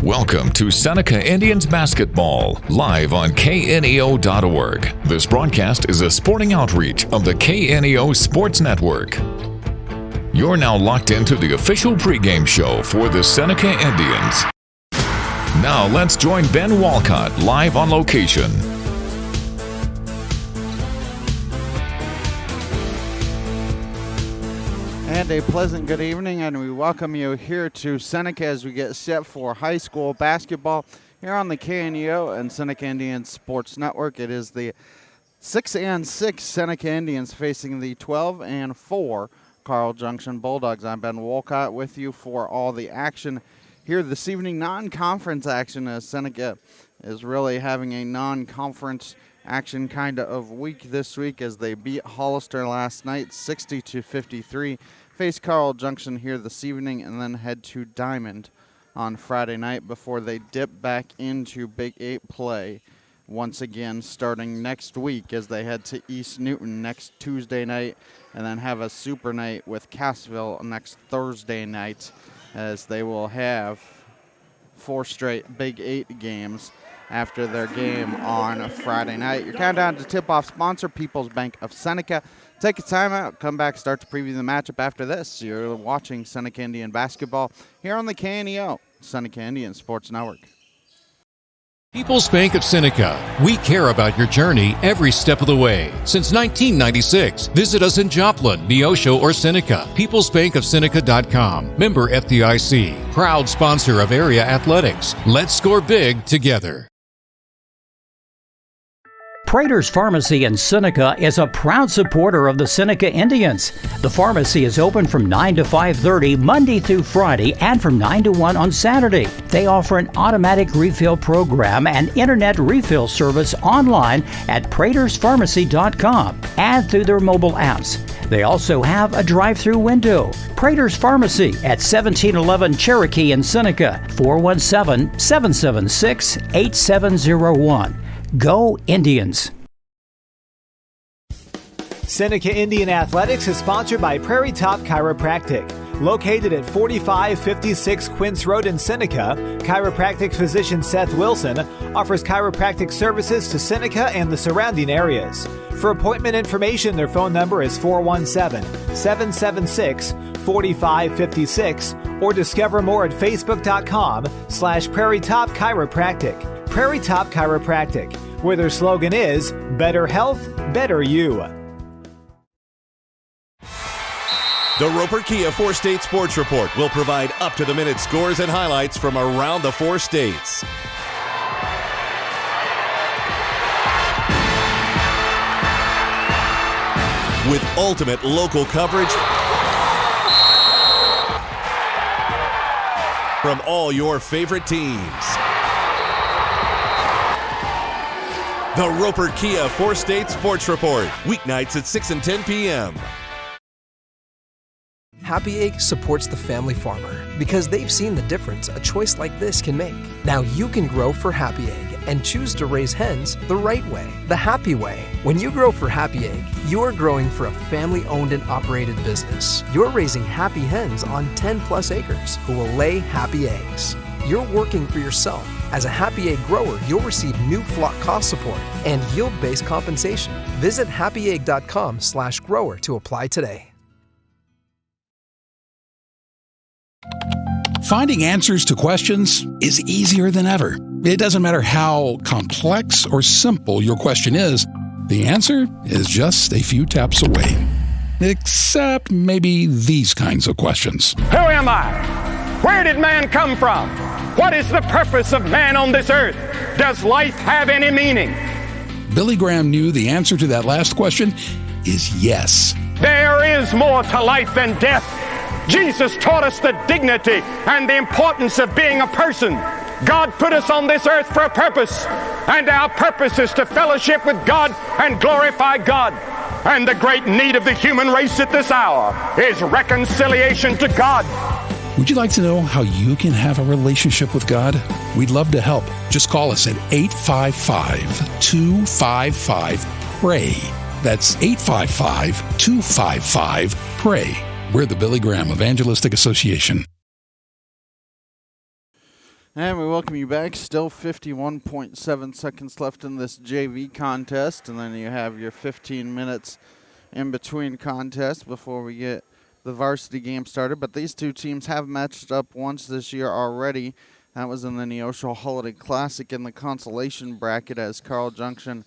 Welcome to Seneca Indians Basketball, live on kneo.org. This broadcast is a sporting outreach of the KNEO Sports Network. You're now locked into the official pregame show for the Seneca Indians. Now let's join Ben Walcott live on location. And a pleasant good evening, and we welcome you here to Seneca as we get set for high school basketball here on the KNEO and Seneca Indians Sports Network. It is the 6-6 Seneca Indians facing the 12-4 Carl Junction Bulldogs. I'm Ben Walcott with you for all the action here this evening. Non-conference action as Seneca is really having a non-conference action kind of week this week as they beat Hollister last night 60-53. Face Carl Junction here this evening and then head to Diamond on Friday night before they dip back into Big 8 play once again starting next week as they head to East Newton next Tuesday night and then have a super night with Cassville next Thursday night as they will have 4 straight Big 8 games after their game on Friday night. Your countdown to tip-off sponsor, People's Bank of Seneca. Take a time out, come back, start to preview the matchup after this. You're watching Seneca Indian basketball here on the KNEO, Seneca Indian Sports Network. People's Bank of Seneca. We care about your journey every step of the way. Since 1996, visit us in Joplin, Neosho, or Seneca. PeoplesBankOfSeneca.com. Member FDIC. Proud sponsor of area athletics. Let's score big together. Prater's Pharmacy in Seneca is a proud supporter of the Seneca Indians. The pharmacy is open from 9 to 5:30 Monday through Friday and from 9 to 1 on Saturday. They offer an automatic refill program and internet refill service online at praterspharmacy.com and through their mobile apps. They also have a drive-through window. Prater's Pharmacy at 1711 Cherokee in Seneca, 417-776-8701. Go Indians! Seneca Indian Athletics is sponsored by Prairie Top Chiropractic. Located at 4556 Quince Road in Seneca, chiropractic physician Seth Wilson offers chiropractic services to Seneca and the surrounding areas. For appointment information, their phone number is 417-776-4556 or discover more at facebook.com/Prairie Top Chiropractic. Prairie Top Chiropractic, where their slogan is, better health, better you. The Roper Kia 4-State Sports Report will provide up-to-the-minute scores and highlights from around the 4 states. With ultimate local coverage from all your favorite teams. The Roper Kia 4-State Sports Report, weeknights at 6 and 10 p.m. Happy Egg supports the family farmer because they've seen the difference a choice like this can make. Now you can grow for Happy Egg and choose to raise hens the right way, the happy way. When you grow for Happy Egg, you're growing for a family-owned and operated business. You're raising happy hens on 10-plus acres who will lay happy eggs. You're working for yourself. As a Happy Egg grower, you'll receive new flock cost support and yield-based compensation. Visit happyegg.com/grower to apply today. Finding answers to questions is easier than ever. It doesn't matter how complex or simple your question is, the answer is just a few taps away. Except maybe these kinds of questions. Who am I? Where did man come from? What is the purpose of man on this earth? Does life have any meaning? Billy Graham knew the answer to that last question is yes. There is more to life than death. Jesus taught us the dignity and the importance of being a person. God put us on this earth for a purpose, and our purpose is to fellowship with God and glorify God. And the great need of the human race at this hour is reconciliation to God. Would you like to know how you can have a relationship with God? We'd love to help. Just call us at 855-255-PRAY. That's 855-255-PRAY. We're the Billy Graham Evangelistic Association. And we welcome you back. Still 51.7 seconds left in this JV contest. And then you have your 15 minutes in between contests before we get the varsity game started. But these two teams have matched up once this year already. That was in the Neosho Holiday Classic in the consolation bracket, as Carl Junction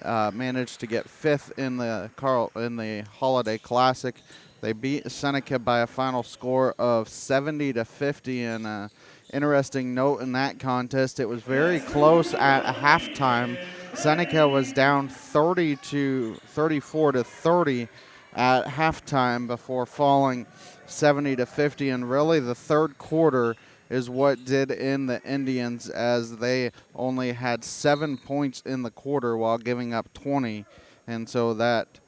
managed to get 5th in the Holiday Classic. They beat Seneca by a final score of 70-50, and interesting note in that contest, it was very close at halftime. Seneca was down 34-30 at halftime before falling 70-50, and really the third quarter is what did in the Indians, as they only had 7 points in the quarter while giving up 20, and so that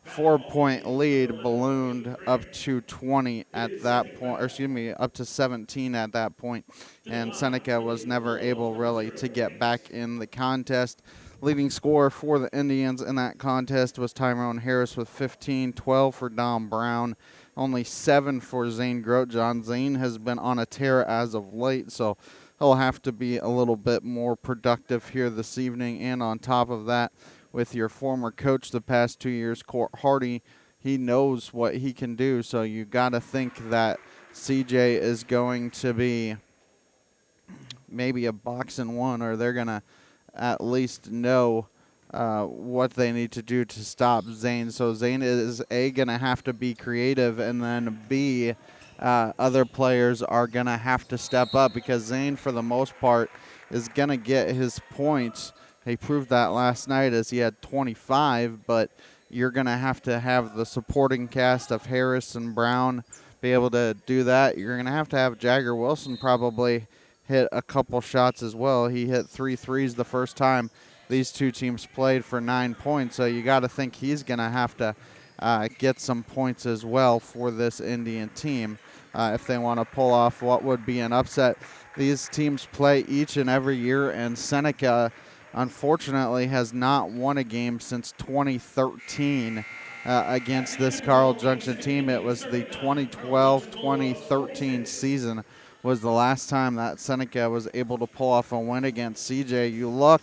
4-point lead ballooned up to 20 at that point, or excuse me, up to 17 at that point, and Seneca was never able really to get back in the contest. Leading scorer for the Indians in that contest was Tyrone Harris with 15, 12 for Dom Brown, only 7 for Zane Grotjohn. Zane has been on a tear as of late, so he'll have to be a little bit more productive here this evening. And on top of that, with your former coach the past 2 years, Court Hardy, he knows what he can do, so you got to think that CJ is going to be maybe a box and one, or they're going to at least know what they need to do to stop Zane. So Zane is A, going to have to be creative, and then B, other players are going to have to step up, because Zane, for the most part, is going to get his points. He proved that last night as he had 25, but you're going to have the supporting cast of Harris and Brown be able to do that. You're going to have Jagger Wilson probably hit a couple shots as well. He hit 3 threes the first time these two teams played for 9 points, so you got to think he's going to have to get some points as well for this Indian team if they want to pull off what would be an upset. These teams play each and every year, and Seneca, unfortunately, has not won a game since 2013 against this Carl Junction team. It was the 2012-2013 season was the last time that Seneca was able to pull off a win against CJ. You look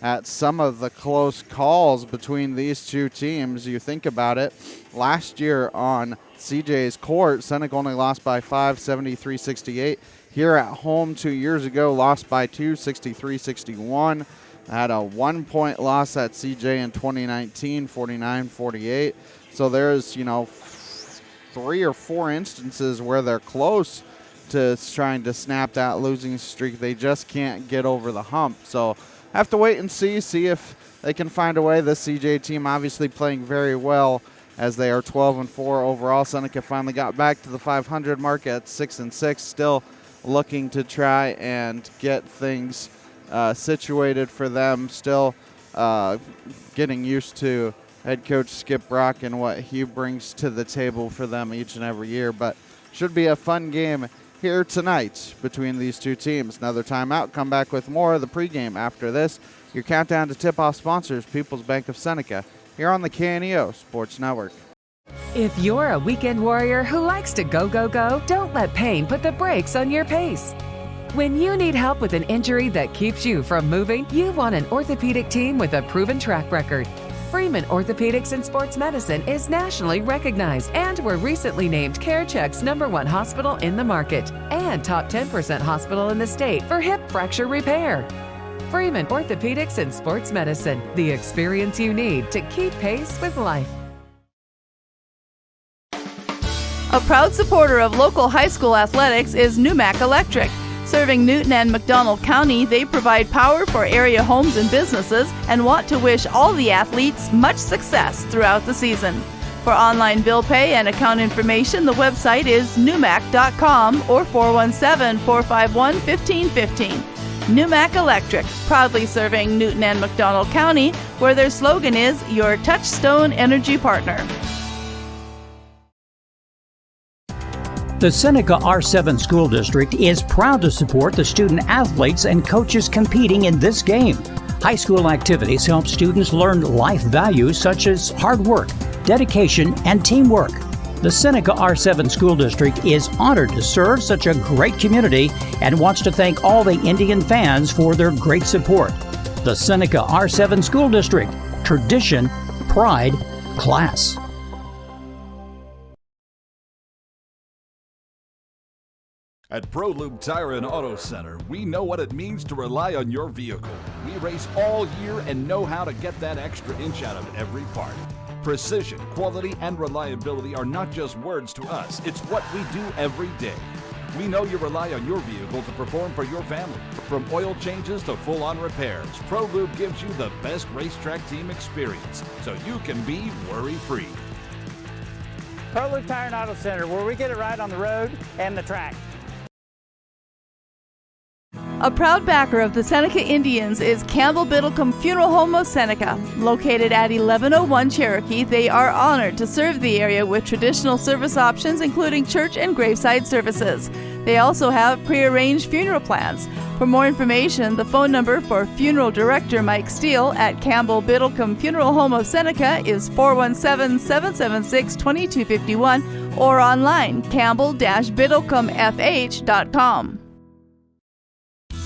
at some of the close calls between these two teams, you think about it. Last year on CJ's court, Seneca only lost by 5, 73-68. Here at home 2 years ago, lost by 2, 63-61. Had a 1-point loss at CJ in 2019, 49-48. So there's, 3 or 4 instances where they're close to trying to snap that losing streak. They just can't get over the hump. So have to wait and see if they can find a way. This CJ team obviously playing very well, as they are 12-4 overall. Seneca finally got back to the 500 mark at 6-6, still looking to try and get things situated for them, still getting used to head coach Skip Brock and what he brings to the table for them each and every year. But should be a fun game here tonight between these two teams. Another timeout. Come back with more of the pregame after this. Your countdown to tip-off sponsors, People's Bank of Seneca, here on the KNEO Sports Network. If you're a weekend warrior who likes to go, go, go, don't let pain put the brakes on your pace. When you need help with an injury that keeps you from moving, you want an orthopedic team with a proven track record. Freeman Orthopedics and Sports Medicine is nationally recognized, and were recently named CareCheck's #1 hospital in the market and top 10% hospital in the state for hip fracture repair. Freeman Orthopedics and Sports Medicine, the experience you need to keep pace with life. A proud supporter of local high school athletics is Numac Electric. Serving Newton and McDonald County, they provide power for area homes and businesses and want to wish all the athletes much success throughout the season. For online bill pay and account information, the website is numac.com or 417-451-1515. Numac Electric, proudly serving Newton and McDonald County, where their slogan is your touchstone energy partner. The Seneca R7 School District is proud to support the student athletes and coaches competing in this game. High school activities help students learn life values such as hard work, dedication, and teamwork. The Seneca R7 School District is honored to serve such a great community and wants to thank all the Indian fans for their great support. The Seneca R7 School District. Tradition, pride, class. At ProLube Tire and Auto Center, we know what it means to rely on your vehicle. We race all year and know how to get that extra inch out of every part. Precision, quality, and reliability are not just words to us. It's what we do every day. We know you rely on your vehicle to perform for your family. From oil changes to full-on repairs, ProLube gives you the best racetrack team experience, so you can be worry-free. ProLube Tire and Auto Center, where we get it right on the road and the track. A proud backer of the Seneca Indians is Campbell Biddlecombe Funeral Home of Seneca. Located at 1101 Cherokee, they are honored to serve the area with traditional service options including church and graveside services. They also have prearranged funeral plans. For more information, the phone number for Funeral Director Mike Steele at Campbell Biddlecombe Funeral Home of Seneca is 417-776-2251 or online campbell-biddlecomefh.com.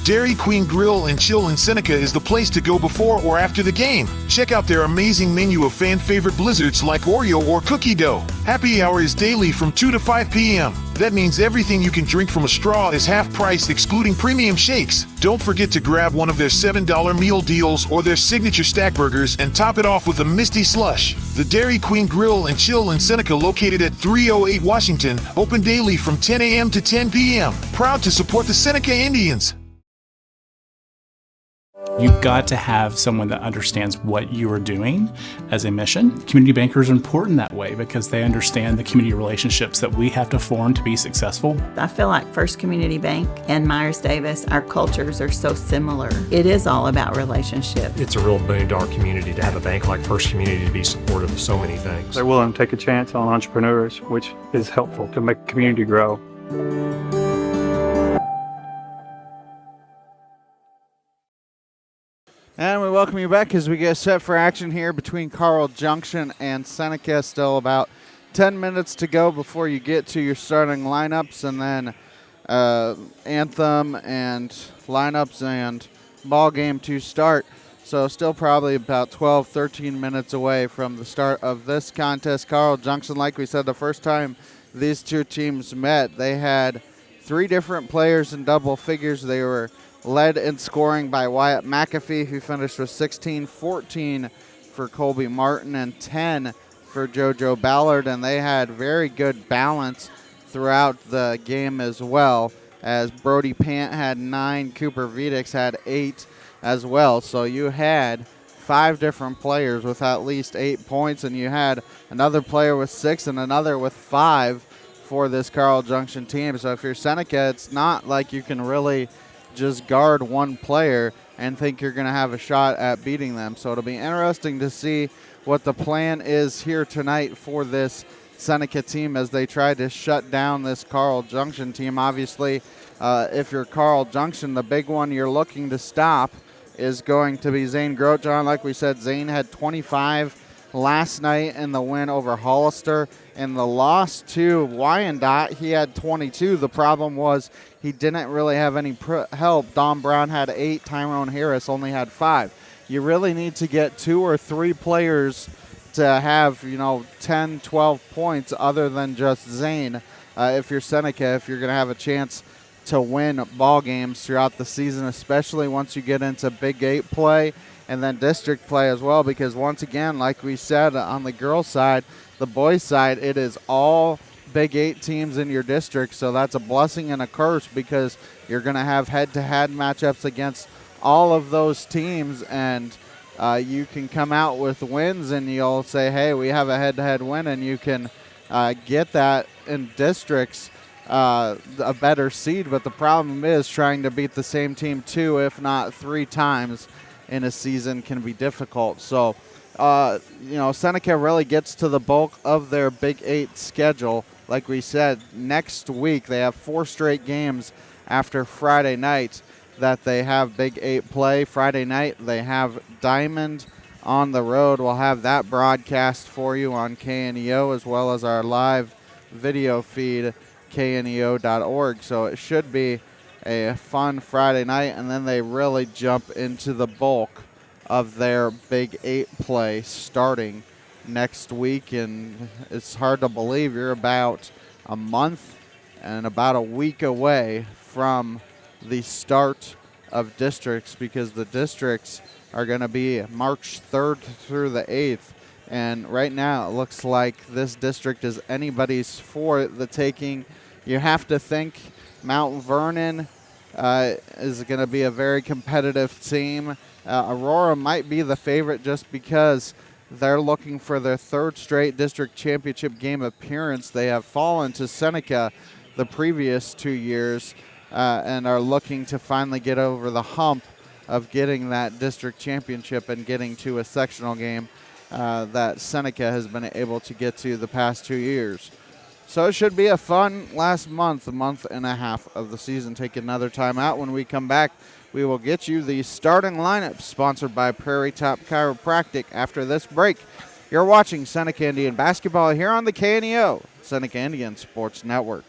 Dairy Queen Grill and Chill in Seneca is the place to go before or after the game. Check out their amazing menu of fan-favorite blizzards like Oreo or cookie dough. Happy hour is daily from 2 to 5 p.m. That means everything you can drink from a straw is half price, excluding premium shakes. Don't forget to grab one of their $7 meal deals or their signature stack burgers and top it off with a Misty Slush. The Dairy Queen Grill and Chill in Seneca, located at 308 Washington, open daily from 10 a.m. to 10 p.m. Proud to support the Seneca Indians. You've got to have someone that understands what you are doing as a mission. Community bankers are important that way because they understand the community relationships that we have to form to be successful. I feel like First Community Bank and Myers-Davis, our cultures are so similar. It is all about relationship. It's a real $1 billion community to have a bank like First Community to be supportive of so many things. They're willing to take a chance on entrepreneurs, which is helpful to make the community grow. And we welcome you back as we get set for action here between Carl Junction and Seneca. Still about 10 minutes to go before you get to your starting lineups, and then anthem and lineups and ball game to start. So still probably about 12, 13 minutes away from the start of this contest. Carl Junction, like we said, the first time these two teams met, they had 3 different players in double figures. They were led in scoring by Wyatt McAfee, who finished with 16, 14 for Colby Martin, and 10 for JoJo Ballard. And they had very good balance throughout the game as well, as Brody Pant had 9, Cooper Vedix had 8 as well. So you had 5 different players with at least 8 points, and you had another player with 6 and another with 5 for this Carl Junction team. So if you're Seneca, it's not like you can really just guard one player and think you're going to have a shot at beating them. So it'll be interesting to see what the plan is here tonight for this Seneca team as they try to shut down this Carl Junction team. Obviously, if you're Carl Junction, the big one you're looking to stop is going to be Zane Grosjean. Like we said, Zane had 25 last night in the win over Hollister. In the loss to Wyandotte, he had 22. The problem was he didn't really have any help. Don Brown had 8. Tyrone Harris only had 5. You really need to get 2 or 3 players to have, 10, 12 points other than just Zane if you're Seneca, if you're going to have a chance to win ball games throughout the season, especially once you get into Big 8 play and then district play as well, because once again, like we said on the girls' side, the boys' side, it is all Big 8 teams in your district, so that's a blessing and a curse because you're going to have head-to-head matchups against all of those teams, and you can come out with wins and you'll say, hey, we have a head-to-head win, and you can get that in districts, a better seed. But the problem is trying to beat the same team 2, if not 3 times in a season can be difficult. So, Seneca really gets to the bulk of their Big 8 schedule. Like we said, next week they have 4 straight games after Friday night that they have Big 8 play. Friday night they have Diamond on the road. We'll have that broadcast for you on KNEO as well as our live video feed, kneo.org. So it should be a fun Friday night, and then they really jump into the bulk of their Big 8 play starting next week. And it's hard to believe you're about a month and about a week away from the start of districts, because the districts are going to be March 3rd through the 8th. And right now it looks like this district is anybody's for the taking. You have to think Mount Vernon is going to be a very competitive team. Aurora might be the favorite just because they're looking for their third straight district championship game appearance. They have fallen to Seneca the previous 2 years and are looking to finally get over the hump of getting that district championship and getting to a sectional game that Seneca has been able to get to the past 2 years. So it should be a fun last month, a month and a half of the season. Take another time out. When we come back, we will get you the starting lineup, sponsored by Prairie Top Chiropractic. After this break, you're watching Seneca Indian basketball here on the KNEO, Seneca Indian Sports Network.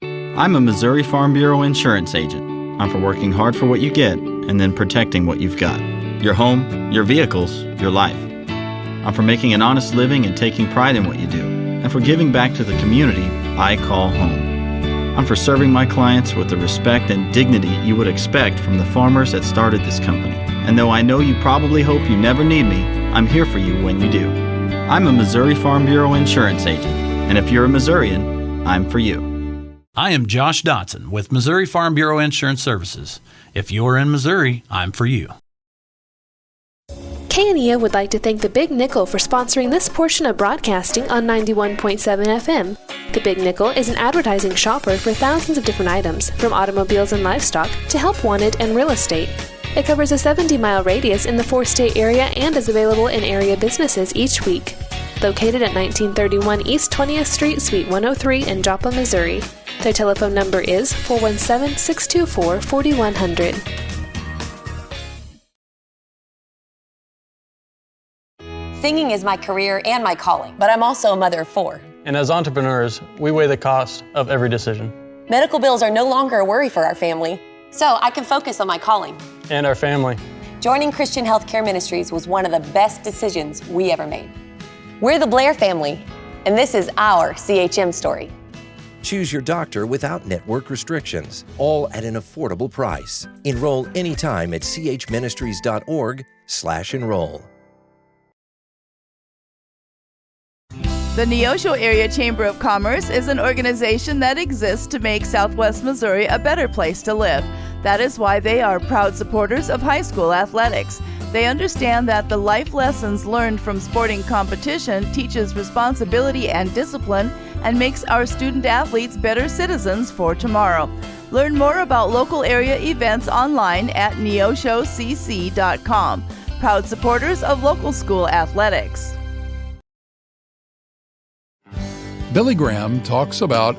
I'm a Missouri Farm Bureau insurance agent. I'm for working hard for what you get and then protecting what you've got. Your home, your vehicles, your life. I'm for making an honest living and taking pride in what you do, and for giving back to the community I call home. I'm for serving my clients with the respect and dignity you would expect from the farmers that started this company. And though I know you probably hope you never need me, I'm here for you when you do. I'm a Missouri Farm Bureau insurance agent, and if you're a Missourian, I'm for you. I am Josh Dotson with Missouri Farm Bureau Insurance Services. If you're in Missouri, I'm for you. KNEO would like to thank the Big Nickel for sponsoring this portion of broadcasting on 91.7 FM. The Big Nickel is an advertising shopper for thousands of different items, from automobiles and livestock to help wanted and real estate. It covers a 70-mile radius in the 4-state area and is available in area businesses each week. Located at 1931 East 20th Street, Suite 103 in Joplin, Missouri. Their telephone number is 417-624-4100. Singing is my career and my calling, but I'm also a mother of 4. And as entrepreneurs, we weigh the cost of every decision. Medical bills are no longer a worry for our family, so I can focus on my calling. And our family. Joining Christian Healthcare Ministries was one of the best decisions we ever made. We're the Blair family, and this is our CHM story. Choose your doctor without network restrictions, all at an affordable price. Enroll anytime at chministries.org/enroll. The Neosho Area Chamber of Commerce is an organization that exists to make Southwest Missouri a better place to live. That is why they are proud supporters of high school athletics. They understand that the life lessons learned from sporting competition teaches responsibility and discipline and makes our student athletes better citizens for tomorrow. Learn more about local area events online at neoshocc.com. Proud supporters of local school athletics. Billy Graham talks about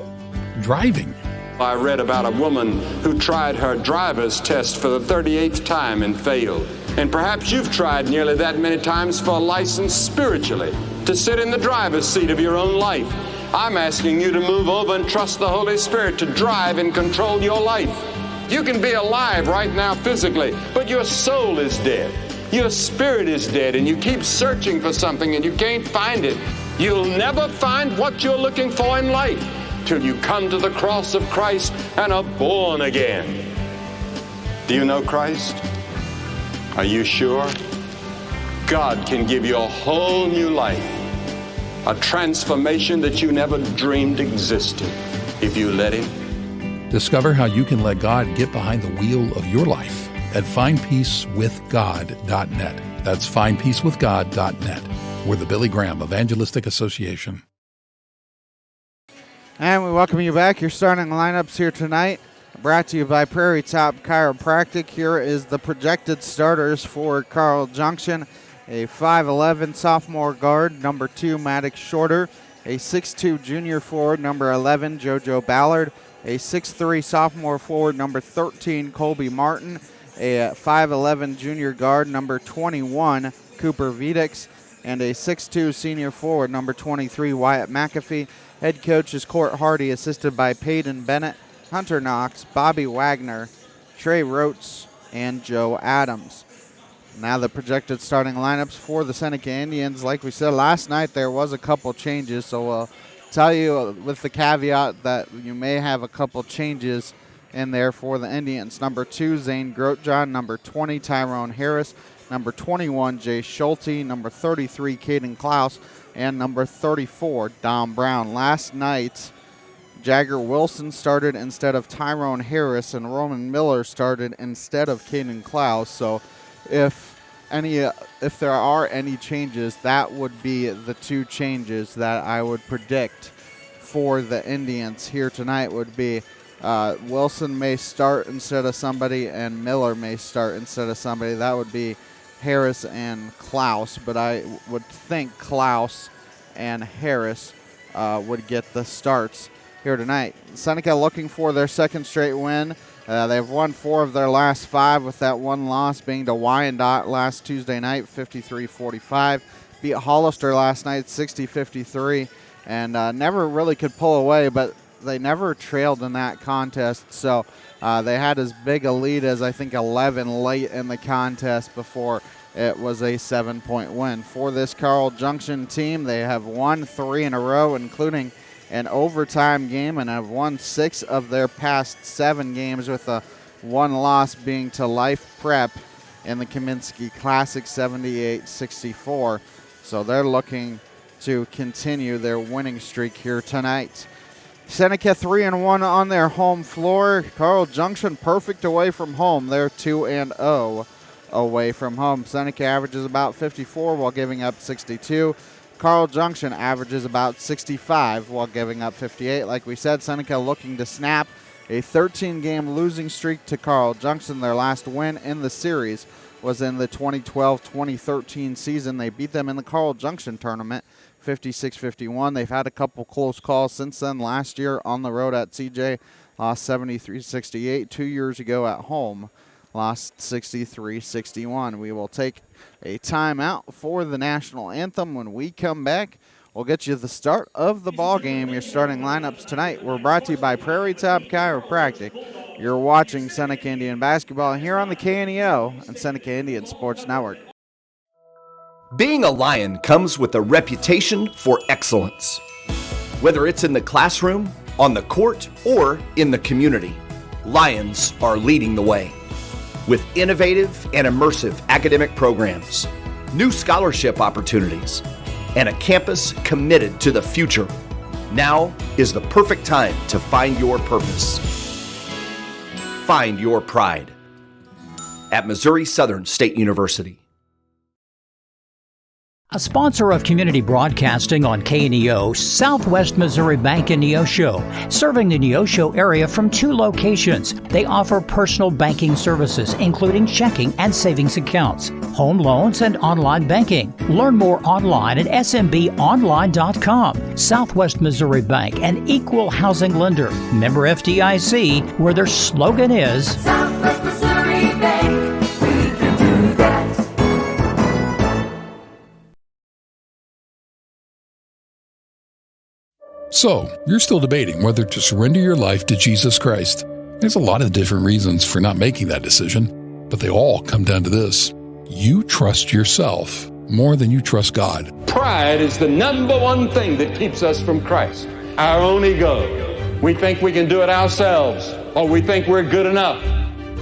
driving. I read about a woman who tried her driver's test for the 38th time and failed. And perhaps you've tried nearly that many times for a license spiritually, to sit in the driver's seat of your own life. I'm asking you to move over and trust the Holy Spirit to drive and control your life. You can be alive right now physically, but your soul is dead. Your spirit is dead, and you keep searching for something and you can't find it. You'll never find what you're looking for in life till you come to the cross of Christ and are born again. Do you know Christ? Are you sure? God can give you a whole new life, a transformation that you never dreamed existed, if you let Him. Discover how you can let God get behind the wheel of your life at findpeacewithgod.net. That's findpeacewithgod.net. We're the Billy Graham Evangelistic Association. And we welcome you back. Your starting lineups here tonight, brought to you by Prairie Top Chiropractic. Here is the projected starters for Carl Junction. A 5'11 sophomore guard, number 2, Maddox Shorter. A 6'2 junior forward, number 11, JoJo Ballard. A 6'3 sophomore forward, number 13, Colby Martin. A 5'11 junior guard, number 21, Cooper Vedix. And a 6'2 senior forward, number 23, Wyatt McAfee. Head coach is Court Hardy, assisted by Peyton Bennett, Hunter Knox, Bobby Wagner, Trey Rotes, and Joe Adams. Now the projected starting lineups for the Seneca Indians. Like we said last night, there was a couple changes, so we'll tell you with the caveat that you may have a couple changes in there for the Indians. Number 2, Zane Grotjohn. Number 20, Tyrone Harris. Number 21, Jay Schulte. Number 33, Caden Klaus. And number 34, Dom Brown. Last night, Jagger Wilson started instead of Tyrone Harris, and Roman Miller started instead of Caden Klaus. So if there are any changes, that would be the 2 changes that I would predict for the Indians here tonight would be Wilson may start instead of somebody and Miller may start instead of somebody. That would be Harris and Klaus, but I would think Klaus and Harris would get the starts here tonight. Seneca looking for their second straight win. They've won 4 of their last 5, with that one loss being to Wyandotte last Tuesday night, 53-45. Beat Hollister last night, 60-53, and never really could pull away, but they never trailed in that contest. So they had as big a lead as I think 11 late in the contest before it was a 7-point win. For this Carl Junction team, they have won 3 in a row, including an overtime game, and have won 6 of their past 7 games, with a 1 loss being to Life Prep in the Kaminsky Classic, 78-64. So they're looking to continue their winning streak here tonight. Seneca 3-1 on their home floor. Carl Junction perfect away from home. They're 2-0 away from home. Seneca averages about 54 while giving up 62. Carl Junction averages about 65 while giving up 58. Like we said, Seneca looking to snap a 13-game losing streak to Carl Junction. Their last win in the series was in the 2012-2013 season. They beat them in the Carl Junction tournament, 56-51. They've had a couple close calls since then. Last year on the road at CJ, lost 73-68. 2 years ago at home, lost 63-61. We will take a timeout for the national anthem. When we come back, we'll get you the start of the ball game. Your starting lineups tonight were brought to you by Prairie Top Chiropractic. You're watching Seneca Indian basketball here on the KNEO and Seneca Indian Sports Network. Being a Lion comes with a reputation for excellence. Whether it's in the classroom, on the court, or in the community, Lions are leading the way. With innovative and immersive academic programs, new scholarship opportunities, and a campus committed to the future, now is the perfect time to find your purpose. Find your pride at Missouri Southern State University. A sponsor of community broadcasting on KNEO, Southwest Missouri Bank in Neosho, serving the Neosho area from 2 locations. They offer personal banking services, including checking and savings accounts, home loans, and online banking. Learn more online at smbonline.com. Southwest Missouri Bank, an equal housing lender. Member FDIC, where their slogan is Southwest Missouri Bank, we can do that. So, you're still debating whether to surrender your life to Jesus Christ. There's a lot of different reasons for not making that decision, but they all come down to this. You trust yourself more than you trust God. Pride is the number one thing that keeps us from Christ. Our own ego. We think we can do it ourselves, or we think we're good enough.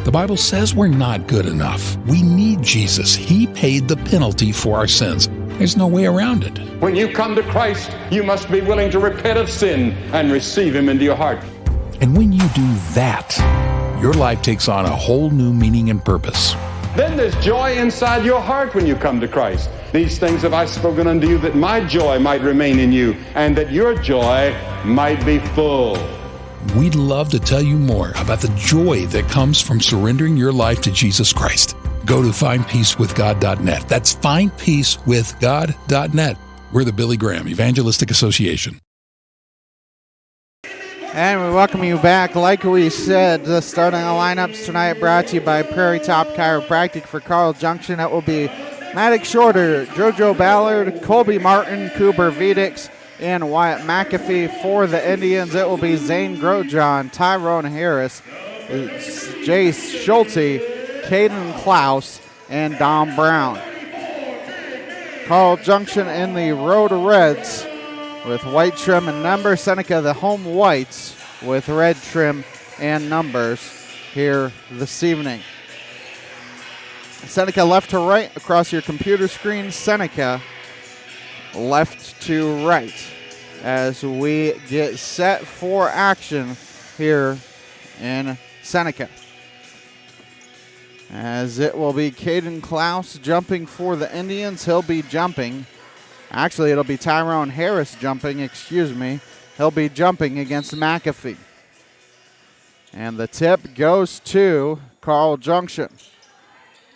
The Bible says we're not good enough. We need Jesus. He paid the penalty for our sins. There's no way around it. When you come to Christ, you must be willing to repent of sin and receive Him into your heart. And when you do that, your life takes on a whole new meaning and purpose. Then there's joy inside your heart when you come to Christ. These things have I spoken unto you, that my joy might remain in you, and that your joy might be full. We'd love to tell you more about the joy that comes from surrendering your life to Jesus Christ. Go to findpeacewithgod.net. That's findpeacewithgod.net. We're the Billy Graham Evangelistic Association. And we welcome you back. Like we said, the starting lineups tonight brought to you by Prairie Top Chiropractic. For Carl Junction, it will be Maddox Shorter, JoJo Ballard, Colby Martin, Cooper Vedix, and Wyatt McAfee. For the Indians, it will be Zane Grosjean, Tyrone Harris, Jace Schulte, Caden Klaus, and Dom Brown. Carl Junction in the Road Reds with white trim and numbers. Seneca, the home whites, with red trim and numbers here this evening. Seneca left to right across your computer screen. Seneca left to right as we get set for action here in Seneca. As it will be Caden Klaus jumping for the Indians. He'll be jumping. Actually, it'll be Tyrone Harris jumping, excuse me. He'll be jumping against McAfee. And the tip goes to Carl Junction.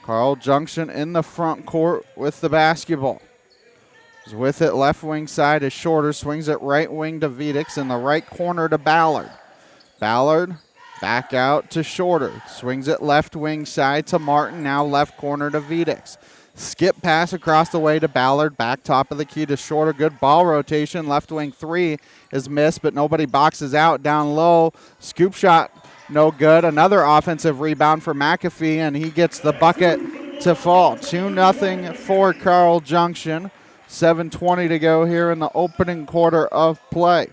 Carl Junction in the front court with the basketball. Is with it left wing side is Shorter. Swings it right wing to Vedix. In the right corner to Ballard. Ballard back out to Shorter. Swings it left wing side to Martin. Now left corner to Vedix. Skip pass across the way to Ballard. Back top of the key to Shorter. Good ball rotation. Left wing three is missed, but nobody boxes out. Down low. Scoop shot no good. Another offensive rebound for McAfee, and he gets the bucket to fall. 2-0 for Carl Junction. 7:20 to go here in the opening quarter of play.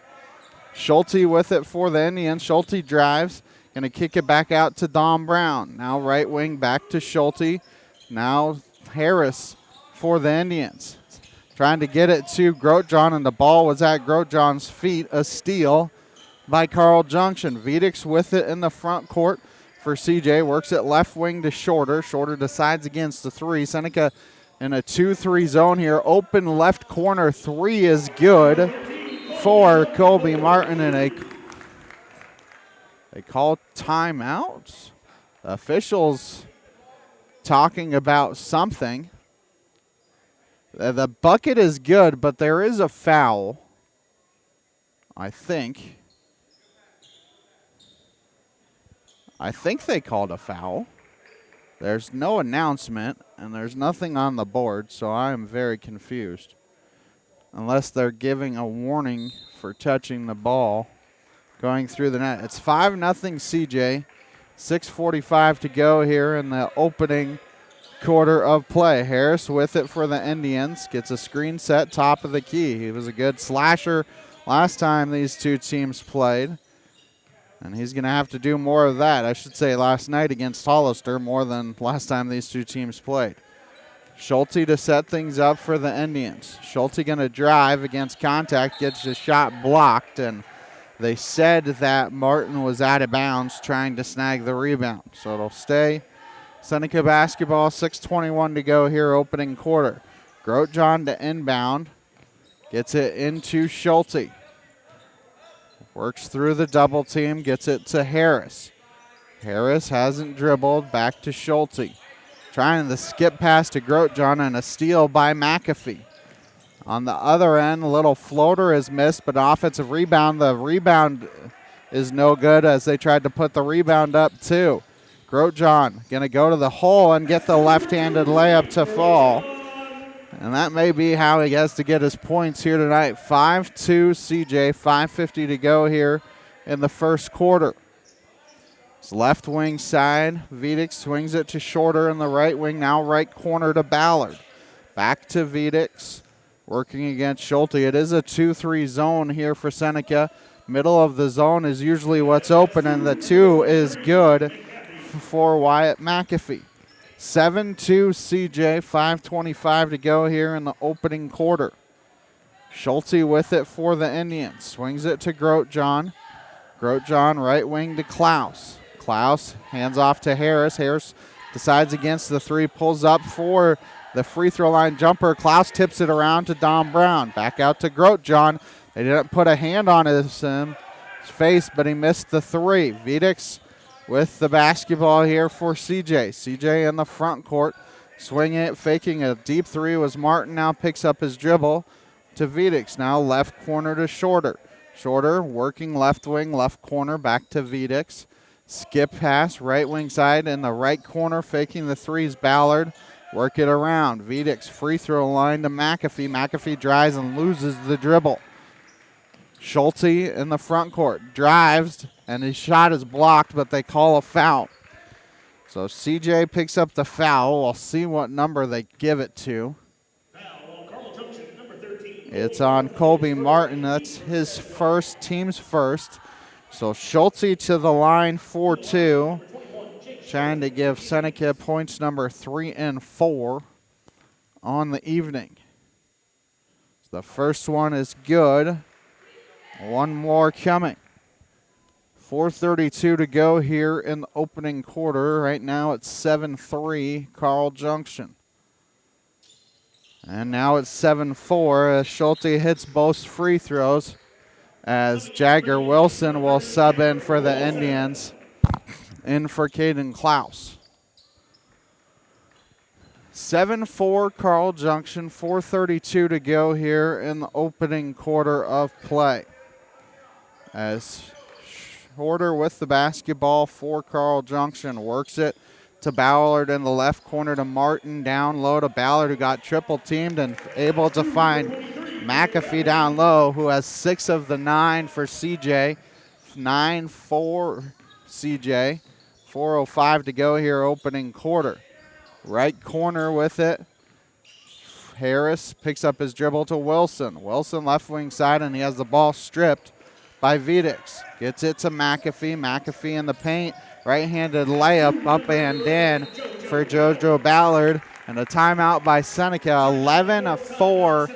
Schulte with it for the Indians. Schulte drives. Going to kick it back out to Dom Brown. Now right wing back to Schulte. Now Harris for the Indians. Trying to get it to Grosjean, and the ball was at Grosjean's feet. A steal by Carl Junction. Vedix with it in the front court for CJ. Works it left wing to Shorter. Shorter decides against the three. Seneca in a 2-3 zone here. Open left corner three is good for Colby Martin, and they call timeouts. The officials talking about something. The bucket is good, but there is a foul, I think. I think they called a foul. There's no announcement, and there's nothing on the board, so I am very confused. Unless they're giving a warning for touching the ball going through the net. It's 5-0 CJ. 6:45 to go here in the opening quarter of play. Harris with it for the Indians. Gets a screen set top of the key. He was a good slasher last time these two teams played. And he's going to have to do more of that. I should say last night against Hollister more than last time these two teams played. Schulte to set things up for the Indians. Schulte going to drive against contact, gets the shot blocked, and they said that Martin was out of bounds trying to snag the rebound. So it'll stay Seneca basketball. 6:21 to go here, opening quarter. Grosjean to inbound. Gets it into Schulte. Works through the double team, gets it to Harris. Harris hasn't dribbled, back to Schulte. Trying the skip pass to Grosjean, and a steal by McAfee. On the other end, a little floater is missed, but offensive rebound. The rebound is no good as they tried to put the rebound up too. Grosjean going to go to the hole and get the left-handed layup to fall. And that may be how he has to get his points here tonight. 5-2 CJ, 5:50 to go here in the first quarter. It's left wing side. Vedix swings it to Shorter in the right wing. Now right corner to Ballard. Back to Vedix. Working against Schulte. It is a 2-3 zone here for Seneca. Middle of the zone is usually what's open, and the two is good for Wyatt McAfee. 7-2 CJ, 5:25 to go here in the opening quarter. Schulte with it for the Indians. Swings it to Grosjean. Grosjean right wing to Klaus. Klaus hands off to Harris. Harris decides against the three, pulls up for the free throw line jumper. Klaus tips it around to Dom Brown. Back out to Grosjean. They didn't put a hand on his face, but he missed the three. Vedix with the basketball here for CJ. CJ in the front court. Swinging it, faking a deep three was Martin. Now picks up his dribble to Vedix. Now left corner to Shorter. Shorter working left wing, left corner, back to Vedix. Skip pass, right wing side in the right corner, faking the threes. Ballard. Work it around. Vedix free throw line to McAfee. McAfee drives and loses the dribble. Schulte in the front court. Drives, and his shot is blocked, but they call a foul. So CJ picks up the foul. We'll see what number they give it to. It's on Colby Martin. That's his first, team's first. So Schulte to the line, 4-2. Trying to give Seneca points number 3 and 4 on the evening. The first one is good. One more coming. 4:32 to go here in the opening quarter. Right now it's 7-3, Carl Junction. And now it's 7-4 as Schulte hits both free throws, as Jagger Wilson will sub in for the Indians, in for Caden Klaus. 7-4 Carl Junction, 4:32 to go here in the opening quarter of play. As Shorter with the basketball for Carl Junction, works it to Ballard in the left corner to Martin, down low to Ballard, who got triple teamed and able to find McAfee down low, who has 6 of the 9 for CJ. 9-4 CJ. 4:05 to go here opening quarter. Right corner with it. Harris picks up his dribble to Wilson. Wilson left wing side, and he has the ball stripped by Vidix. Gets it to McAfee. McAfee in the paint. Right-handed layup up and in for JoJo Ballard. And a timeout by Seneca. 11-4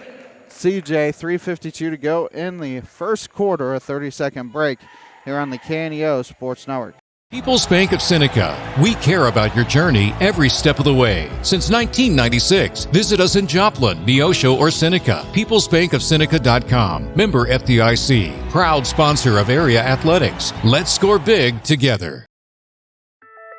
CJ. 3:52 to go in the first quarter. A 30-second break here on the KNEO Sports Network. People's Bank of Seneca. We care about your journey every step of the way. Since 1996, visit us in Joplin, Neosho, or Seneca. PeoplesBankOfSeneca.com. Member FDIC. Proud sponsor of area athletics. Let's score big together.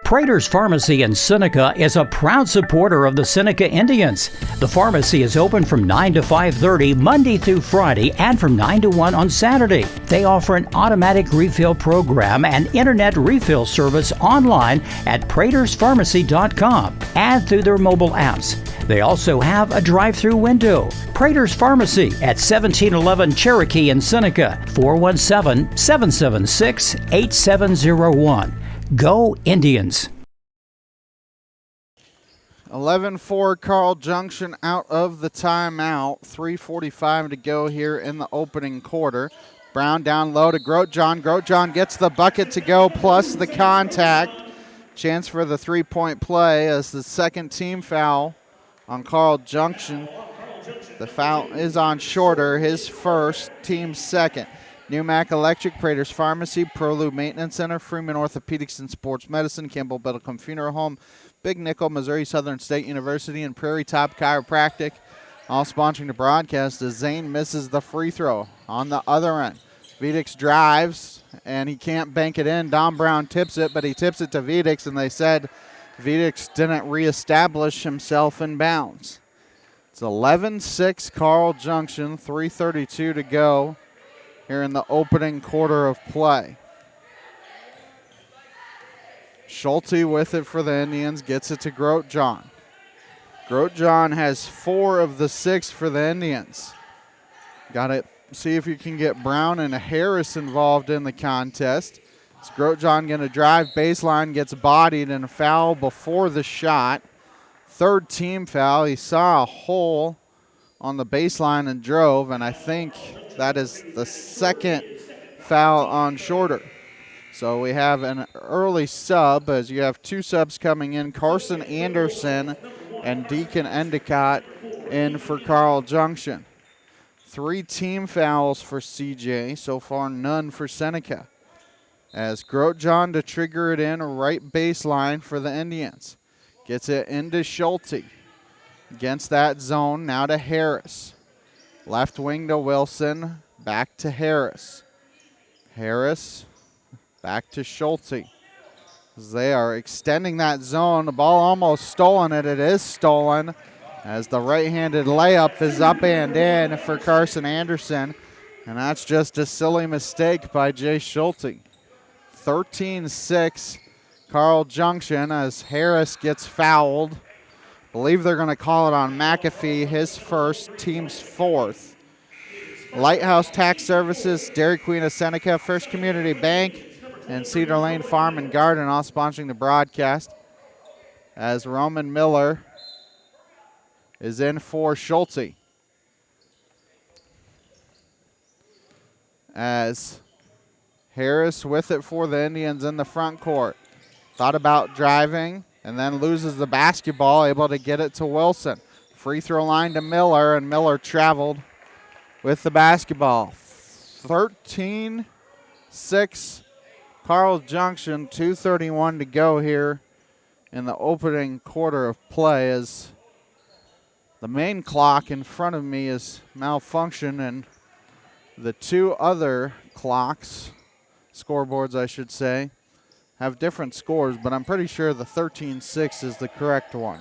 Prater's Pharmacy in Seneca is a proud supporter of the Seneca Indians. The pharmacy is open from 9 to 5:30 Monday through Friday and from 9 to 1 on Saturday. They offer an automatic refill program and internet refill service online at praterspharmacy.com and through their mobile apps. They also have a drive-through window. Prater's Pharmacy at 1711 Cherokee in Seneca, 417-776-8701. Go Indians. 11-4 Carl Junction out of the timeout. 3:45 to go here in the opening quarter. Brown down low to Grotjohn. Grotjohn gets the bucket to go plus the contact. Chance for the three-point play as the second team foul on Carl Junction. The foul is on Shorter, his first, team's second. Newmac Electric, Prater's Pharmacy, ProLube Maintenance Center, Freeman Orthopedics and Sports Medicine, Campbell Biddlecombe Funeral Home, Big Nickel, Missouri Southern State University, and Prairie Top Chiropractic. All sponsoring the broadcast as Zane misses the free throw on the other end. Vidix drives, and he can't bank it in. Dom Brown tips it, but he tips it to Vidix, and they said Vidix didn't reestablish himself in bounds. It's 11-6 Carl Junction, 3:32 to go here in the opening quarter of play. Schulte with it for the Indians, gets it to Grotjohn. Grotjohn has 4 of the 6 for the Indians. Got to see if you can get Brown and Harris involved in the contest. Is Grotjohn going to drive baseline, gets bodied, and a foul before the shot. Third team foul. He saw a hole on the baseline and drove, and I think that is the second foul on Shorter. So we have an early sub as you have 2 subs coming in. Carson Anderson and Deacon Endicott in for Carl Junction. 3 team fouls for CJ, so far none for Seneca. As Grotjohn to trigger it in, right baseline for the Indians. Gets it into Schulte. Against that zone, now to Harris. Left wing to Wilson, back to Harris. Harris, back to Schulte. They are extending that zone. The ball almost stolen it. It is stolen as the right-handed layup is up and in for Carson Anderson. And that's just a silly mistake by Jay Schulte. 13-6 Carl Junction as Harris gets fouled. Believe they're going to call it on McAfee, his first, team's fourth. Lighthouse Tax Services, Dairy Queen of Seneca, First Community Bank, and Cedar Lane Farm and Garden all sponsoring the broadcast. As Roman Miller is in for Schulte. As Harris with it for the Indians in the front court. Thought about driving and then loses the basketball, able to get it to Wilson. Free throw line to Miller, and Miller traveled with the basketball. 13-6 Carl Junction, 2:31 to go here in the opening quarter of play, as the main clock in front of me is malfunctioned and the two other clocks, scoreboards I should say, have different scores, but I'm pretty sure the 13-6 is the correct one.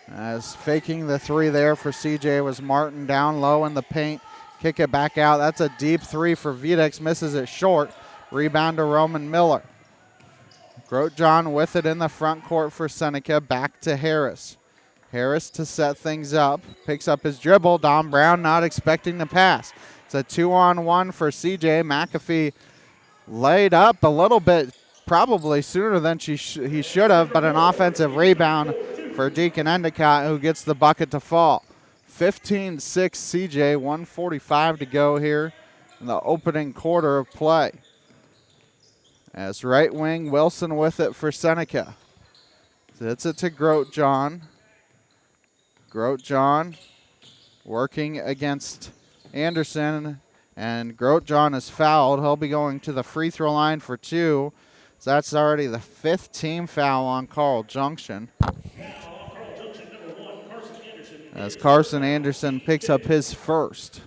As faking the three there for CJ was Martin, down low in the paint. Kick it back out. That's a deep three for Videx, misses it short. Rebound to Roman Miller. Grotjohn with it in the front court for Seneca, back to Harris. Harris to set things up, picks up his dribble. Don Brown not expecting the pass. It's a 2-on-1 for CJ. McAfee laid up a little bit, probably sooner than he should have, but an offensive rebound for Deacon Endicott, who gets the bucket to fall. 15-6 CJ, 1:45 to go here in the opening quarter of play. As right wing, Wilson with it for Seneca. Hits it to Grotjohn. Grotjohn working against Anderson, and Grotjohn is fouled. He'll be going to the free throw line for two. So that's already the fifth team foul on Carl Junction. As Carson Anderson picks up his first.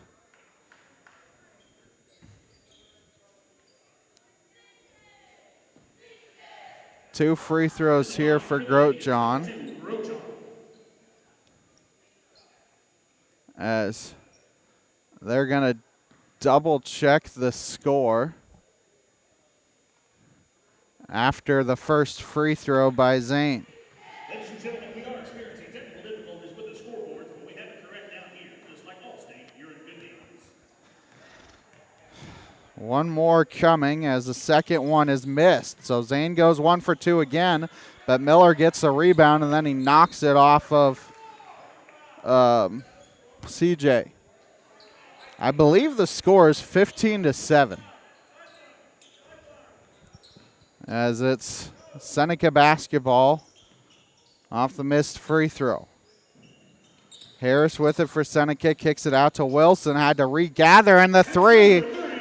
Two free throws here for Grotjohn. As they're going to double check the score after the first free throw by Zane. Ladies and gentlemen, we are experiencing technical difficulties with the scoreboard, but we have it correct down here. Just like Allstate, you're in good hands. One more coming as the second one is missed. So Zane goes 1 for 2 again, but Miller gets a rebound and then he knocks it off of CJ. I believe the score is 15-7. As it's Seneca basketball off the missed free throw. Harris with it for Seneca, kicks it out to Wilson, had to regather, and the three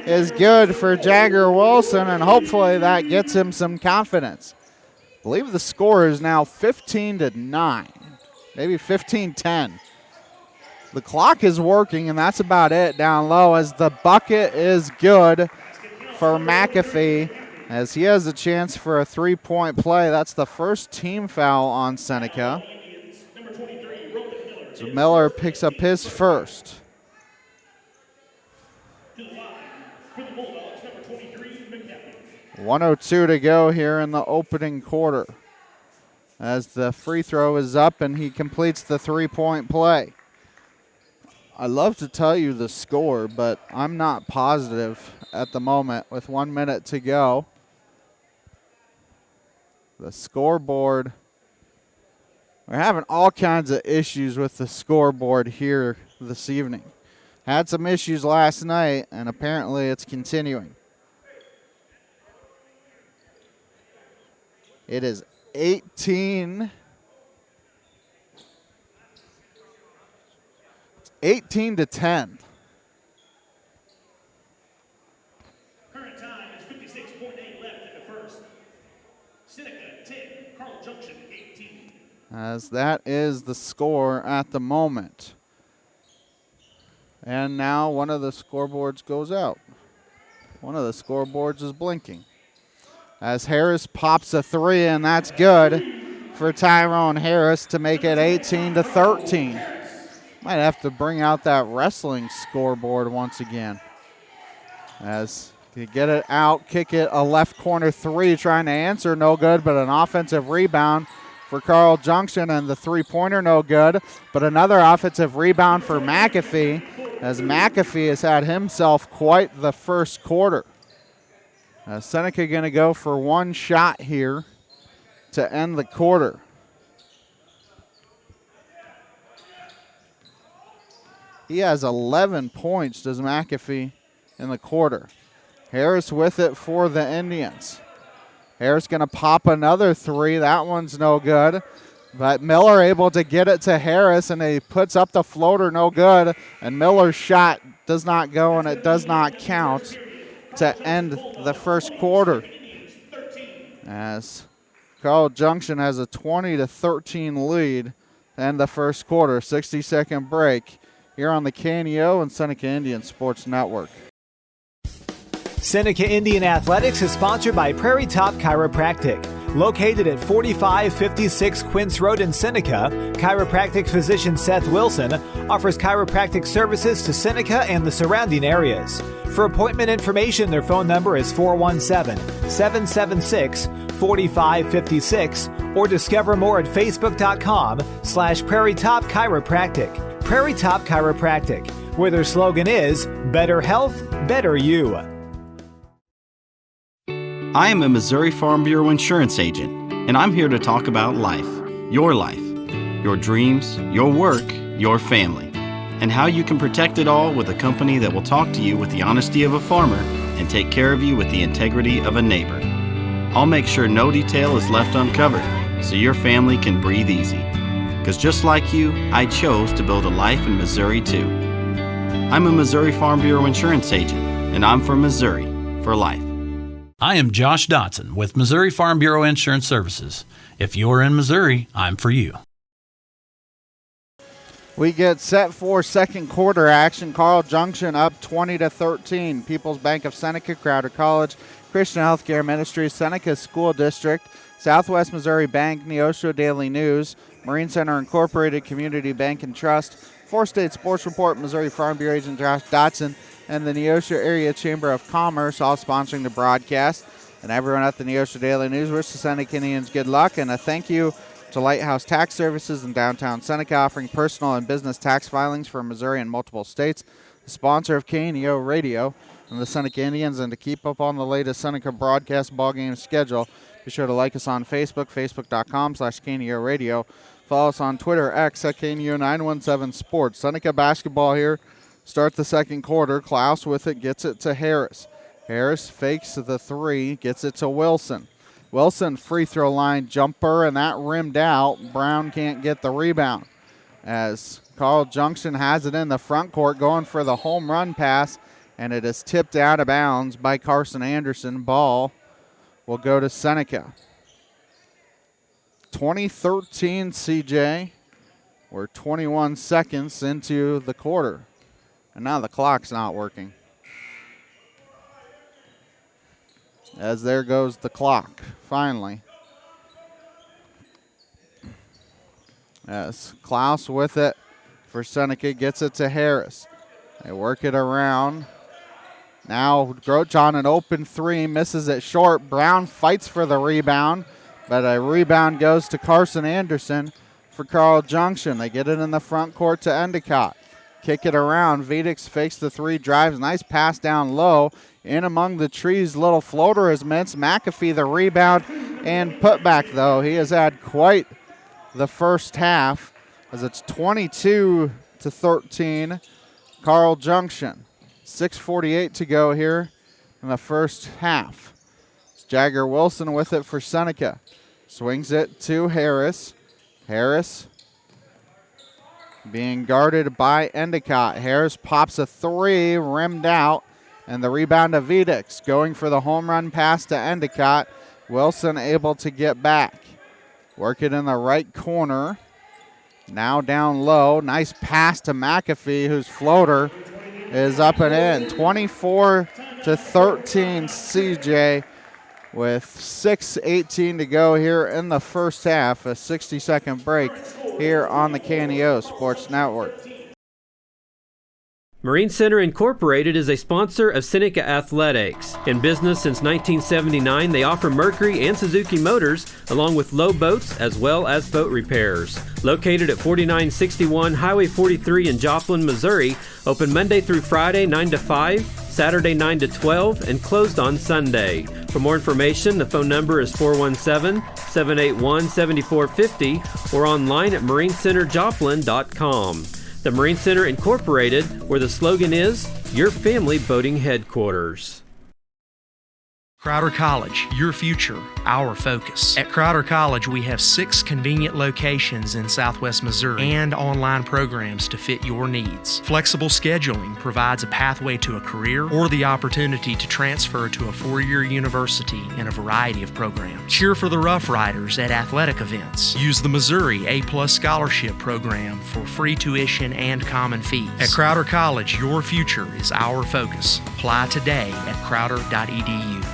is good for Jagger Wilson, and hopefully that gets him some confidence. I believe the score is now 15-9, maybe 15-10. The clock is working, and that's about it down low, as the bucket is good for McAfee, as he has a chance for a three-point play. That's the first team foul on Seneca. So Miller picks up his first. 1:02 to go here in the opening quarter, as the free throw is up and he completes the three-point play. I'd love to tell you the score, but I'm not positive at the moment with 1 minute to go. The scoreboard, we're having all kinds of issues with the scoreboard here this evening. Had some issues last night, and apparently it's continuing. It is 18 to 10. Current time is 56.8 left in the first. Seneca 10, Carl Junction 18. As that is the score at the moment. And now one of the scoreboards goes out. One of the scoreboards is blinking. As Harris pops a three, and that's good for Tyrone Harris to make it 18-13. Might have to bring out that wrestling scoreboard once again. As you get it out, kick it, a left corner three, trying to answer, no good, but an offensive rebound for Carl Junction, and the three-pointer no good, but another offensive rebound for McAfee. as McAfee has had himself quite the first quarter. Seneca going to go for one shot here to end the quarter. He has 11 points, does McAfee, in the quarter. Harris with it for the Indians. Harris going to pop another three. That one's no good. But Miller able to get it to Harris, and he puts up the floater, no good. And Miller's shot does not go, and it does not count to end the first quarter. As Carl Junction has a 20-13 lead to end the first quarter. 60-second break here on the KNEO and Seneca Indian Sports Network. Seneca Indian Athletics is sponsored by Prairie Top Chiropractic. Located at 4556 Quince Road in Seneca, chiropractic physician Seth Wilson offers chiropractic services to Seneca and the surrounding areas. For appointment information, their phone number is 417-776-4556 or discover more at facebook.com/Prairie Top Chiropractic. Prairie Top Chiropractic, where their slogan is, Better Health, Better You. I am a Missouri Farm Bureau insurance agent, and I'm here to talk about life, your dreams, your work, your family, and how you can protect it all with a company that will talk to you with the honesty of a farmer and take care of you with the integrity of a neighbor. I'll make sure no detail is left uncovered so your family can breathe easy. Because just like you, I chose to build a life in Missouri too. I'm a Missouri Farm Bureau insurance agent, and I'm from Missouri for life. I am Josh Dotson with Missouri Farm Bureau Insurance Services. If you're in Missouri, I'm for you. We get set for second quarter action. Carl Junction up 20-13. People's Bank of Seneca, Crowder College, Christian Healthcare Ministries, Seneca School District, Southwest Missouri Bank, Neosho Daily News, Marine Center Incorporated, Community Bank and Trust, Four-State Sports Report, Missouri Farm Bureau agent Josh Dotson, and the Neosho Area Chamber of Commerce, all sponsoring the broadcast. And everyone at the Neosho Daily News wishes the Seneca Indians good luck, and a thank you to Lighthouse Tax Services in downtown Seneca, offering personal and business tax filings for Missouri and multiple states, the sponsor of KNEO Radio and the Seneca Indians. And to keep up on the latest Seneca broadcast ball game schedule, be sure to like us on Facebook, facebook.com/KNEO Radio. Follow us on Twitter, X at KNEO917 Sports. Seneca basketball here. Start the second quarter. Klaus with it, gets it to Harris. Harris fakes the three, gets it to Wilson. Wilson free throw line jumper, and that rimmed out. Brown can't get the rebound. As Carl Junction has it in the front court, going for the home run pass, and it is tipped out of bounds by Carson Anderson. Ball will go to Seneca. 2013 CJ. We're 21 seconds into the quarter. And now the clock's not working. As there goes the clock, finally. As Klaus with it for Seneca, gets it to Harris. They work it around. Now Groch on an open three, misses it short. Brown fights for the rebound, but a rebound goes to Carson Anderson for Carl Junction. They get it in the front court to Endicott. Kick it around. Vedix fakes the three, drives. Nice pass down low. In among the trees, little floater is missed. McAfee the rebound and putback, though. He has had quite the first half as it's 22-13. Carl Junction. 6:48 to go here in the first half. It's Jagger Wilson with it for Seneca. Swings it to Harris. Harris being guarded by Endicott. Harris pops a three, rimmed out, and the rebound to Vedix. Going for the home run pass to Endicott. Wilson able to get back. Work it in the right corner. Now down low. Nice pass to McAfee, whose floater is up and in. 24-13 CJ with 6:18 to go here in the first half. A 60-second break here on the KNEO Sports Network. Marine Center Incorporated is a sponsor of Seneca Athletics. In business since 1979, they offer Mercury and Suzuki motors, along with low boats as well as boat repairs. Located at 4961 Highway 43 in Joplin, Missouri, open Monday through Friday 9 to 5, Saturday 9 to 12, and closed on Sunday. For more information, the phone number is 417-781-7450 or online at marinecenterjoplin.com. The Marine Center Incorporated, where the slogan is, your family boating headquarters. Crowder College, your future, our focus. At Crowder College, we have 6 convenient locations in Southwest Missouri and online programs to fit your needs. Flexible scheduling provides a pathway to a career or the opportunity to transfer to a 4-year university in a variety of programs. Cheer for the Rough Riders at athletic events. Use the Missouri A+ Scholarship Program for free tuition and common fees. At Crowder College, your future is our focus. Apply today at crowder.edu.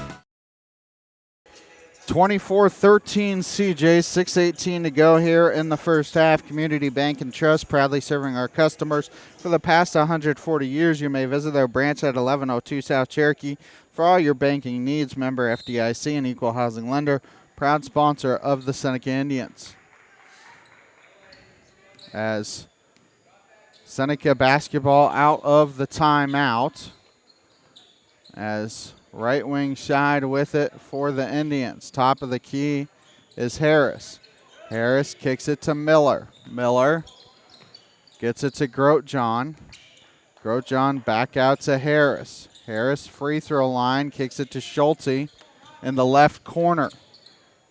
24-13 CJ, 6:18 to go here in the first half. Community Bank and Trust, proudly serving our customers for the past 140 years. You may visit their branch at 1102 South Cherokee for all your banking needs. Member FDIC and equal housing lender, proud sponsor of the Seneca Indians. As Seneca basketball out of the timeout, as right wing side with it for the Indians. Top of the key is Harris. Harris kicks it to Miller. Miller gets it to Grotjohn. Grotjohn back out to Harris. Harris free throw line, kicks it to Schulte in the left corner.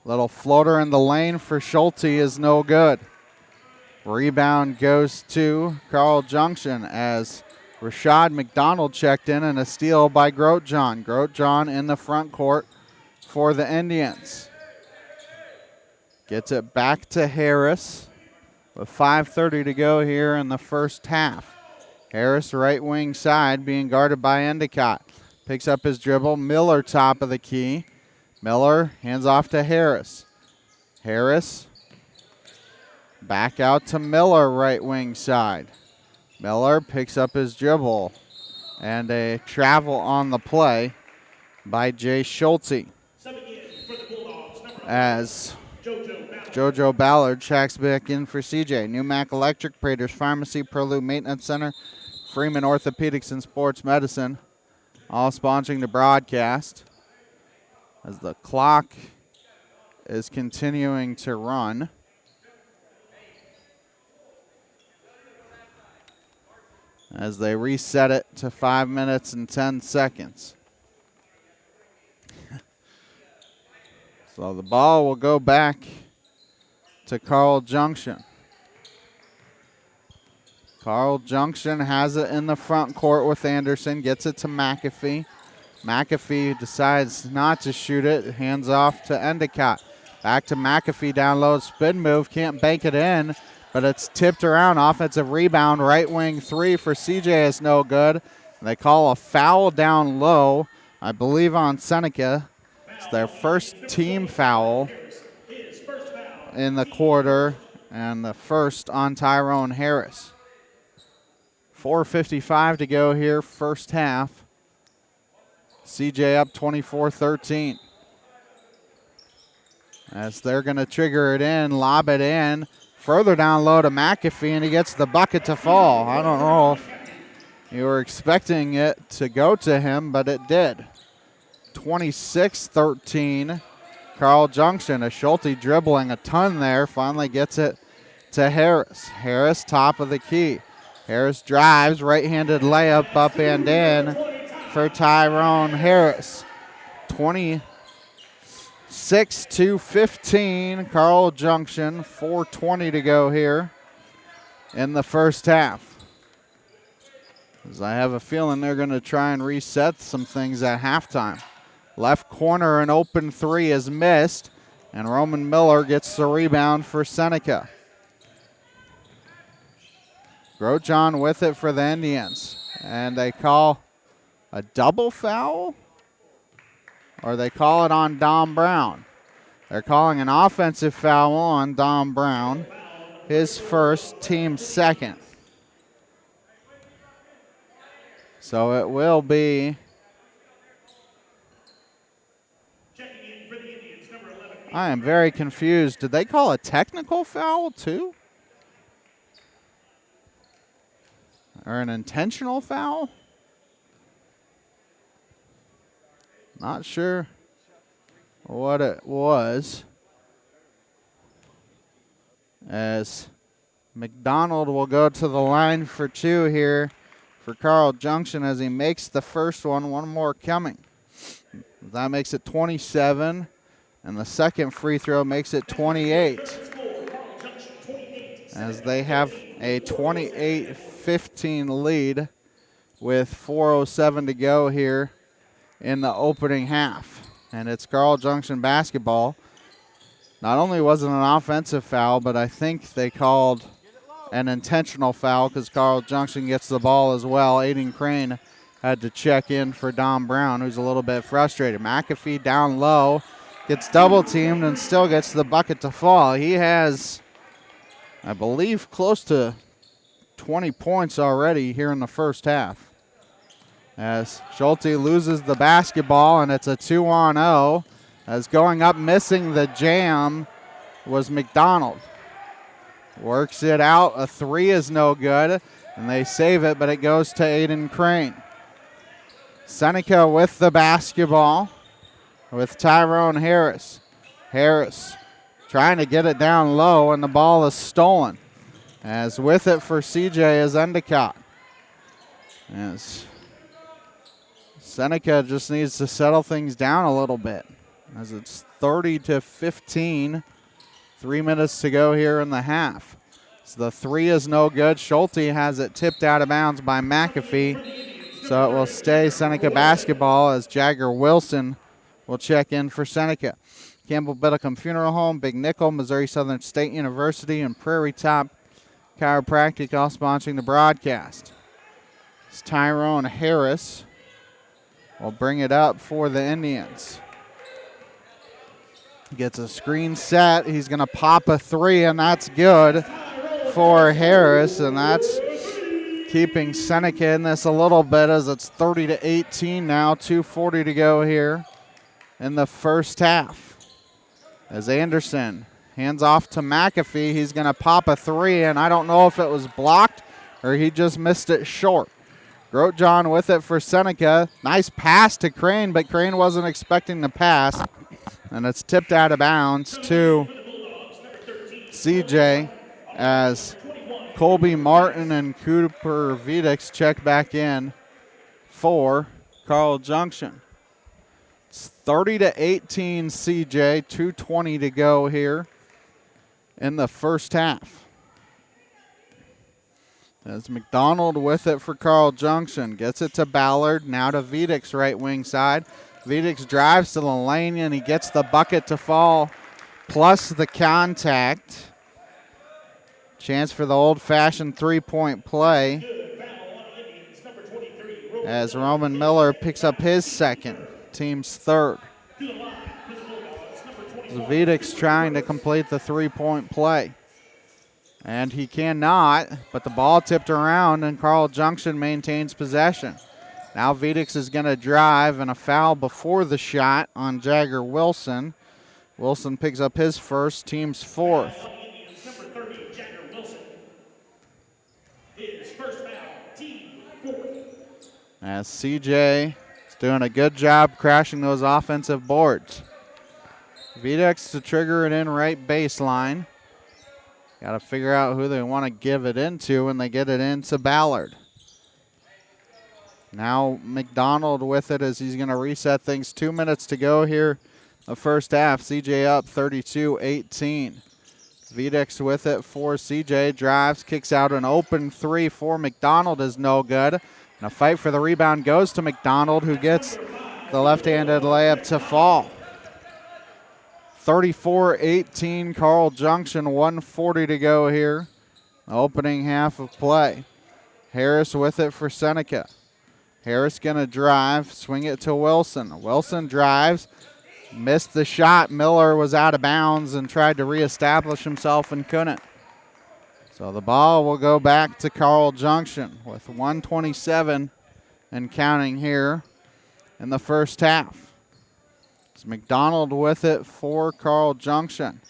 Little floater in the lane for Schulte is no good. Rebound goes to Carl Junction as Rashad McDonald checked in and a steal by Grotjohn. Grotjohn in the front court for the Indians. Gets it back to Harris with 5:30 to go here in the first half. Harris right wing side being guarded by Endicott. Picks up his dribble. Miller top of the key. Miller hands off to Harris. Harris back out to Miller right wing side. Miller picks up his dribble, and a travel on the play by Jay Schulte. As JoJo Ballard checks back in for CJ. Newmac Electric, Praters Pharmacy, Perlu Maintenance Center, Freeman Orthopedics and Sports Medicine, all sponsoring the broadcast. As the clock is continuing to run. As they reset it to 5 minutes and 10 seconds. So the ball will go back to Carl Junction. Carl Junction has it in the front court with Anderson, gets it to McAfee. McAfee decides not to shoot it, hands off to Endicott. Back to McAfee, down low, spin move, can't bank it in. But it's tipped around. Offensive rebound, right wing three for CJ is no good. They call a foul down low, I believe on Seneca. It's their first team foul in the quarter and the first on Tyrone Harris. 4:55 to go here, first half. CJ up 24-13. As they're going to trigger it in, lob it in. Further down low to McAfee, and he gets the bucket to fall. I don't know if you were expecting it to go to him, but it did. 26-13, Carl Junction. A Schulte dribbling a ton there, finally gets it to Harris. Harris, top of the key. Harris drives, right-handed layup up and in for Tyrone Harris. 26-15, Carl Junction, 4:20 to go here in the first half. As I have a feeling they're going to try and reset some things at halftime. Left corner, an open three is missed, and Roman Miller gets the rebound for Seneca. Grotjohn with it for the Indians, and they call a double foul? Or they call it on Dom Brown. They're calling an offensive foul on Dom Brown, his first, team second. So it will be. I am very confused. Did they call a technical foul too? Or an intentional foul? Not sure what it was. As McDonald will go to the line for 2 here for Carl Junction as he makes the first one. One more coming. That makes it 27. And the second free throw makes it 28. As they have a 28-15 lead with 4:07 to go here in the opening half. And it's Carl Junction basketball. Not only was it an offensive foul, but I think they called an intentional foul because Carl Junction gets the ball as well. Aiden Crane had to check in for Don Brown, who's a little bit frustrated. McAfee down low. Gets double teamed and still gets the bucket to fall. He has, I believe, close to 20 points already here in the first half. As Schulte loses the basketball and it's a 2-on-0. As going up missing the jam was McDonald. Works it out. A 3 is no good. And they save it, but it goes to Aiden Crane. Seneca with the basketball. With Tyrone Harris. Harris trying to get it down low, and the ball is stolen. As with it for CJ is Endicott. As Seneca just needs to settle things down a little bit. As it's 30-15. 3 minutes to go here in the half. So the 3 is no good. Schulte has it tipped out of bounds by McAfee. So it will stay Seneca basketball as Jagger Wilson will check in for Seneca. Campbell Biddlecombe Funeral Home, Big Nickel, Missouri Southern State University, and Prairie Top Chiropractic all sponsoring the broadcast. It's Tyrone Harris will bring it up for the Indians. Gets a screen set. He's going to pop a 3, and that's good for Harris, and that's keeping Seneca in this a little bit as it's 30-18 now, 2:40 to go here in the first half. As Anderson hands off to McAfee, he's going to pop a 3, and I don't know if it was blocked or he just missed it short. Grotjohn with it for Seneca. Nice pass to Crane, but Crane wasn't expecting the pass, and it's tipped out of bounds to CJ as Colby Martin and Cooper Vidix check back in for Carl Junction. It's 30-18 CJ, 2:20 to go here in the first half. As McDonald with it for Carl Junction. Gets it to Ballard, now to Vidix right wing side. Vidix drives to the lane and he gets the bucket to fall, plus the contact. Chance for the old-fashioned three-point play as Roman Miller picks up his second, team's third. Vidix trying to complete the three-point play. And he cannot, but the ball tipped around and Carl Junction maintains possession. Now Vidix is going to drive and a foul before the shot on Jagger Wilson. Wilson picks up his first, team's fourth. As CJ is doing a good job crashing those offensive boards. Vidix to trigger it in right baseline. Got to figure out who they want to give it into when they get it into Ballard. Now McDonald with it as he's going to reset things. 2 minutes to go here the first half. CJ up 32-18. Vidix with it for CJ. Drives, kicks out an open 3 for McDonald is no good. And a fight for the rebound goes to McDonald, who gets the left-handed layup to fall. 34-18 Carl Junction, 1:40 to go here. Opening half of play. Harris with it for Seneca. Harris going to drive, swing it to Wilson. Wilson drives, missed the shot. Miller was out of bounds and tried to reestablish himself and couldn't. So the ball will go back to Carl Junction with 1:27 and counting here in the first half. It's McDonald with it for Carl Junction.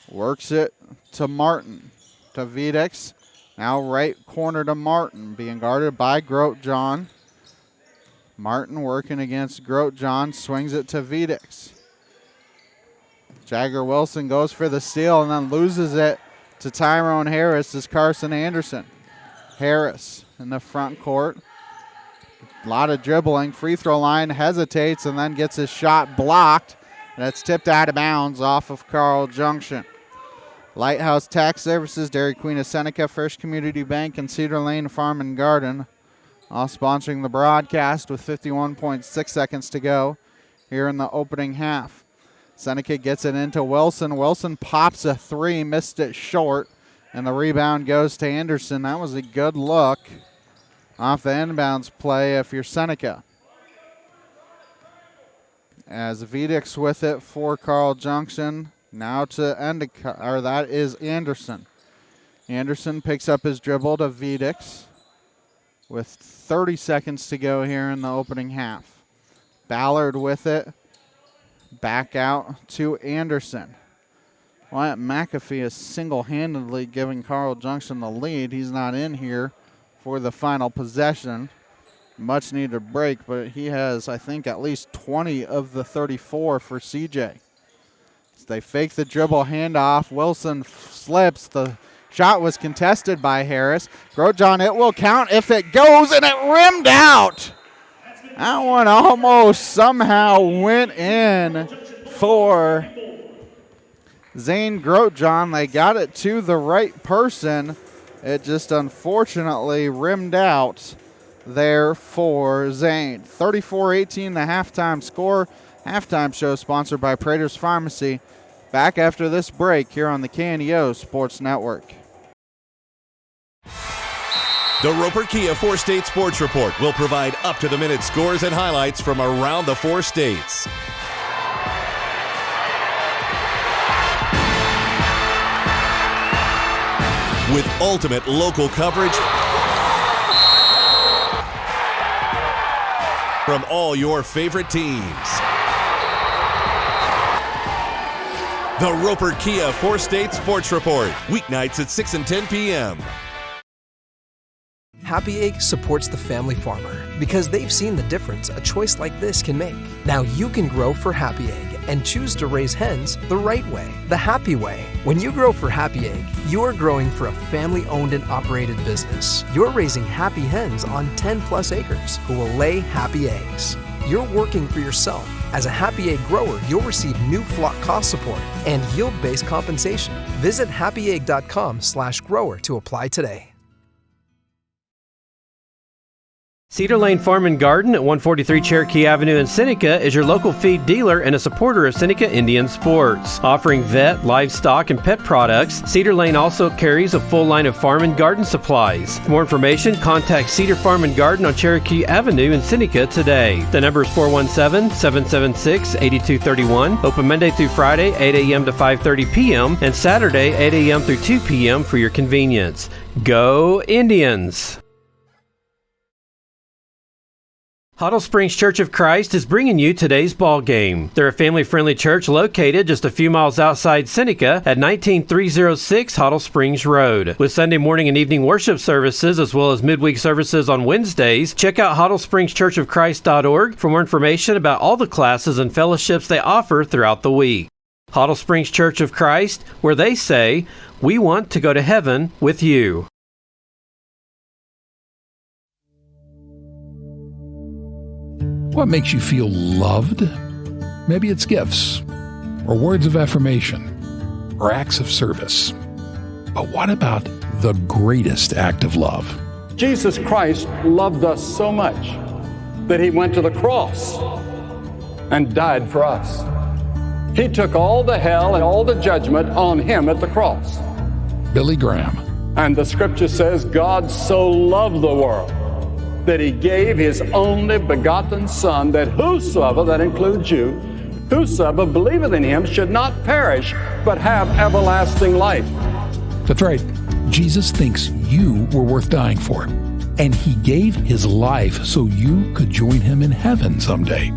Works it to Martin, to Vidix. Now right corner to Martin, being guarded by Grote-John. Martin working against Grote-John, swings it to Vidix. Jagger Wilson goes for the steal and then loses it to Tyrone Harris as Carson Anderson. Harris in the front court. A lot of dribbling. Free throw line, hesitates, and then gets his shot blocked. That's tipped out of bounds off of Carl Junction. Lighthouse Tax Services, Dairy Queen of Seneca, First Community Bank, and Cedar Lane Farm and Garden, all sponsoring the broadcast with 51.6 seconds to go here in the opening half. Seneca gets it into Wilson. Wilson pops a three, missed it short, and the rebound goes to Anderson. That was a good look off the inbounds play if you're Seneca. As Vidix with it for Carl Junction. Now to Endicott, or that is Anderson. Anderson picks up his dribble to Vidix with 30 seconds to go here in the opening half. Ballard with it. Back out to Anderson. Wyatt McAfee is single-handedly giving Carl Junction the lead. He's not in here for the final possession. Much needed break, but he has, I think, at least 20 of the 34 for CJ. They fake the dribble handoff. Wilson slips. The shot was contested by Harris. Grote-John, it will count if it goes, and it rimmed out. That one almost somehow went in for Zane Grote-John. They got it to the right person. It just unfortunately rimmed out there for Zane. 34-18 the halftime score. Halftime show sponsored by Prater's Pharmacy. Back after this break here on the KNEO Sports Network. The Roper Kia 4-State Sports Report will provide up-to-the-minute scores and highlights from around the 4 states. With ultimate local coverage from all your favorite teams. The Roper Kia 4-State Sports Report, weeknights at 6 and 10 p.m. Happy Egg supports the family farmer because they've seen the difference a choice like this can make. Now you can grow for Happy Egg and choose to raise hens the right way, the happy way. When you grow for Happy Egg, you're growing for a family-owned and operated business. You're raising happy hens on 10-plus acres who will lay happy eggs. You're working for yourself. As a Happy Egg grower, you'll receive new flock cost support and yield-based compensation. Visit happyegg.com/grower to apply today. Cedar Lane Farm and Garden at 143 Cherokee Avenue in Seneca is your local feed dealer and a supporter of Seneca Indian sports. Offering vet, livestock, and pet products, Cedar Lane also carries a full line of farm and garden supplies. For more information, contact Cedar Farm and Garden on Cherokee Avenue in Seneca today. The number is 417-776-8231. Open Monday through Friday, 8 a.m. to 5:30 p.m. and Saturday, 8 a.m. through 2 p.m. for your convenience. Go Indians! Huddle Springs Church of Christ is bringing you today's ball game. They're a family-friendly church located just a few miles outside Seneca at 19306 Huddle Springs Road. With Sunday morning and evening worship services as well as midweek services on Wednesdays, check out huddlespringschurchofchrist.org for more information about all the classes and fellowships they offer throughout the week. Huddle Springs Church of Christ, where they say, "We want to go to heaven with you." What makes you feel loved? Maybe it's gifts, or words of affirmation, or acts of service. But what about the greatest act of love? Jesus Christ loved us so much that he went to the cross and died for us. He took all the hell and all the judgment on him at the cross. Billy Graham. And the scripture says, God so loved the world that he gave his only begotten Son, that whosoever, that includes you, whosoever believeth in him should not perish, but have everlasting life. That's right. Jesus thinks you were worth dying for. and he gave his life so you could join him in heaven someday.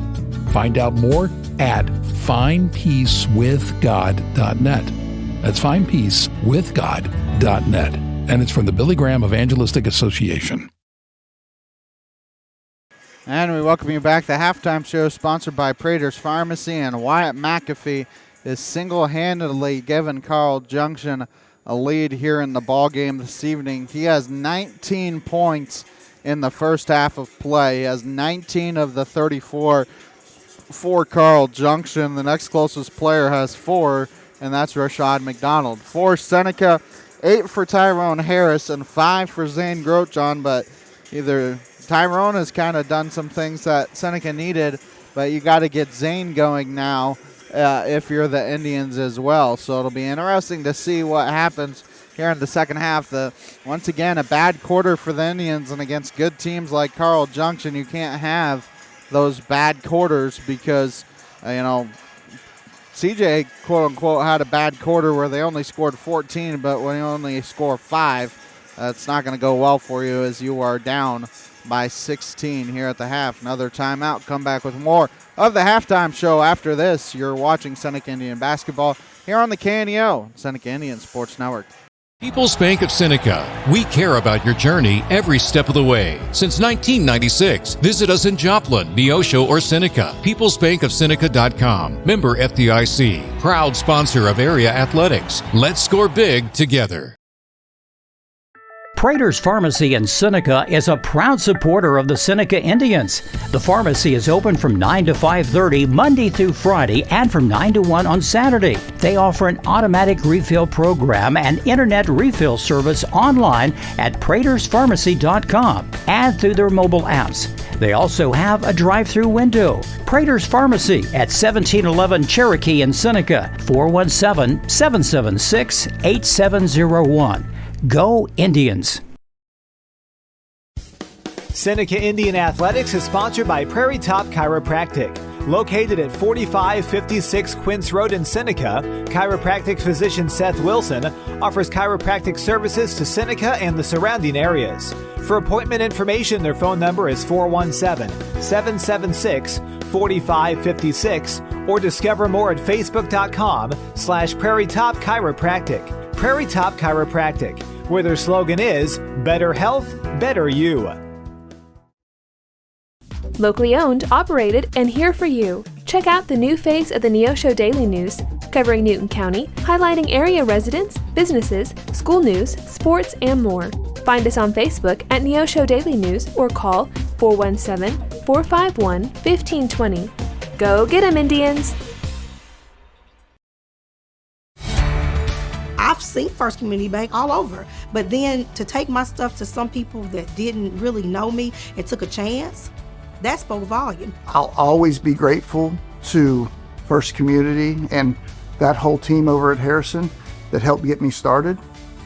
Find out more at findpeacewithgod.net. That's findpeacewithgod.net. And it's from the Billy Graham Evangelistic Association. And we welcome you back. The halftime show is sponsored by Prater's Pharmacy, and Wyatt McAfee is single-handedly giving Carl Junction a lead here in the ball game this evening. He has 19 points in the first half of play. He has 19 of the 34 for Carl Junction. The next closest player has 4, and that's Rashad McDonald. For Seneca, 8 for Tyrone Harris and 5 for Zane Grotjohn, but either Tyrone has kind of done some things that Seneca needed, but you got to get Zane going now if you're the Indians as well. So it'll be interesting to see what happens here in the second half. Once again, a bad quarter for the Indians, and against good teams like Carl Junction, you can't have those bad quarters because, CJ, quote-unquote, had a bad quarter where they only scored 14, but when you only score 5, it's not going to go well for you as you are down by 16 here at the half. Another timeout. Come back with more of the halftime show after this. You're watching Seneca Indian basketball here on the KNEO, Seneca Indian Sports Network. People's Bank of Seneca. We care about your journey every step of the way. Since 1996, visit us in Joplin, Neosho, or Seneca. PeoplesBankOfSeneca.com. Member FDIC. Proud sponsor of area athletics. Let's score big together. Prater's Pharmacy in Seneca is a proud supporter of the Seneca Indians. The pharmacy is open from 9 to 5:30 Monday through Friday and from 9 to 1 on Saturday. They offer an automatic refill program and internet refill service online at praterspharmacy.com and through their mobile apps. They also have a drive-through window. Prater's Pharmacy at 1711 Cherokee in Seneca, 417-776-8701. Go Indians! Seneca Indian Athletics is sponsored by Prairie Top Chiropractic. Located at 4556 Quince Road in Seneca, chiropractic physician Seth Wilson offers chiropractic services to Seneca and the surrounding areas. For appointment information, their phone number is 417-776-4556 or discover more at facebook.com/Prairie Top Chiropractic. Prairie Top Chiropractic, where their slogan is, better health, better you. Locally owned, operated, and here for you. Check out the new face of the Neosho Daily News, covering Newton County, highlighting area residents, businesses, school news, sports, and more. Find us on Facebook at Neosho Daily News or call 417-451-1520. Go get 'em, Indians! I've seen First Community Bank all over, but then to take my stuff to some people that didn't really know me and took a chance, that spoke volume. I'll always be grateful to First Community and that whole team over at Harrison that helped get me started.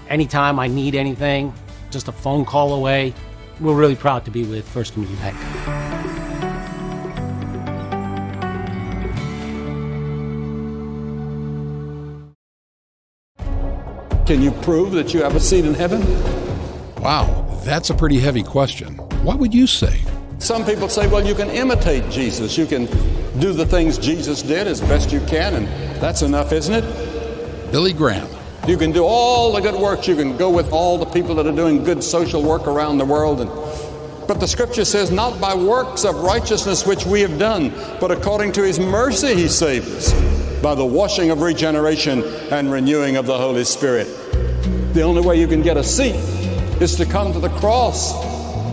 Anytime I need anything, just a phone call away. We're really proud to be with First Community Bank. Can you prove that you have a seat in heaven? Wow, that's a pretty heavy question. What would you say? Some people say, well, you can imitate Jesus. You can do the things Jesus did as best you can, and that's enough, isn't it? Billy Graham. You can do all the good works. You can go with all the people that are doing good social work around the world. But the scripture says, not by works of righteousness which we have done, but according to his mercy he saved us, by the washing of regeneration and renewing of the Holy Spirit. The only way you can get a seat is to come to the cross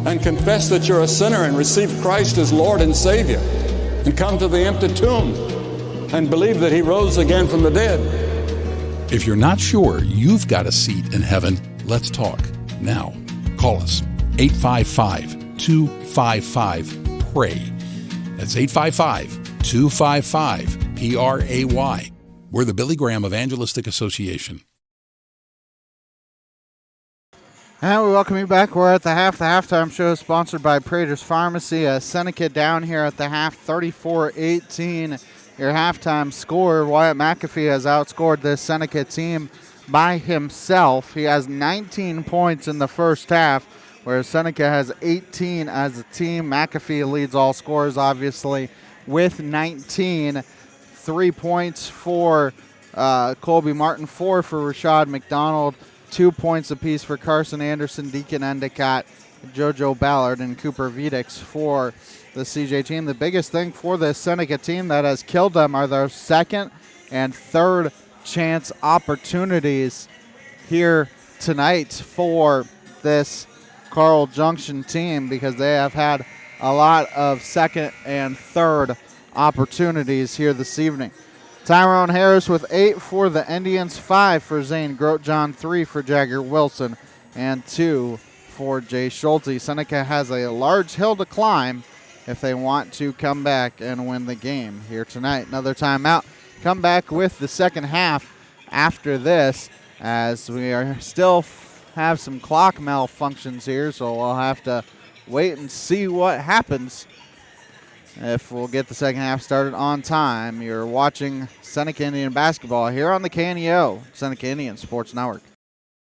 and confess that you're a sinner and receive Christ as Lord and Savior, and come to the empty tomb and believe that he rose again from the dead. If you're not sure you've got a seat in heaven, let's talk now. Call us 855-255-PRAY. That's 855-255-PRAY. We're the Billy Graham Evangelistic Association. And we welcome you back. We're at the half. The halftime show is sponsored by Prater's Pharmacy. Seneca down here at the half, 34-18. Your halftime score. Wyatt McAfee has outscored this Seneca team by himself. He has 19 points in the first half whereas Seneca has 18 as a team. McAfee leads all scorers, obviously, with 19. 3 points for Colby Martin, 4 for Rashad McDonald, 2 points apiece for Carson Anderson, Deacon Endicott, JoJo Ballard, and Cooper Vedix for the CJ team. The biggest thing for this Seneca team that has killed them are their second and third chance opportunities here tonight for this Carl Junction team, because they have had a lot of second and third opportunities here this evening. Tyrone Harris with 8 for the Indians, 5 for Zane Grotjohn, 3 for Jagger Wilson, and 2 for Jay Schulte. Seneca has a large hill to climb if they want to come back and win the game here tonight. Another timeout. Come back with the second half after this, as we are still have some clock malfunctions here, so we'll have to wait and see what happens if we'll get the second half started on time. You're watching Seneca Indian basketball here on the KNEO, Seneca Indian Sports Network.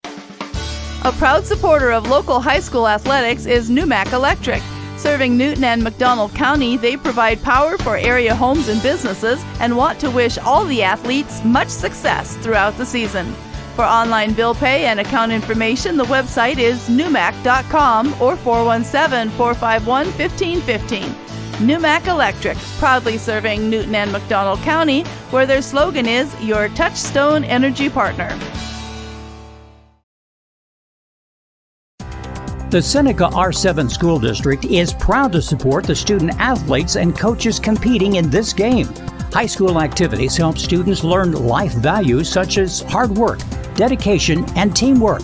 A proud supporter of local high school athletics is Numac Electric. Serving Newton and McDonald County, they provide power for area homes and businesses and want to wish all the athletes much success throughout the season. For online bill pay and account information, the website is numac.com or 417-451-1515. Numac Electric, proudly serving Newton and McDonald County, where their slogan is your touchstone energy partner. The Seneca R7 School District is proud to support the student athletes and coaches competing in this game. High school activities help students learn life values such as hard work, dedication, and teamwork.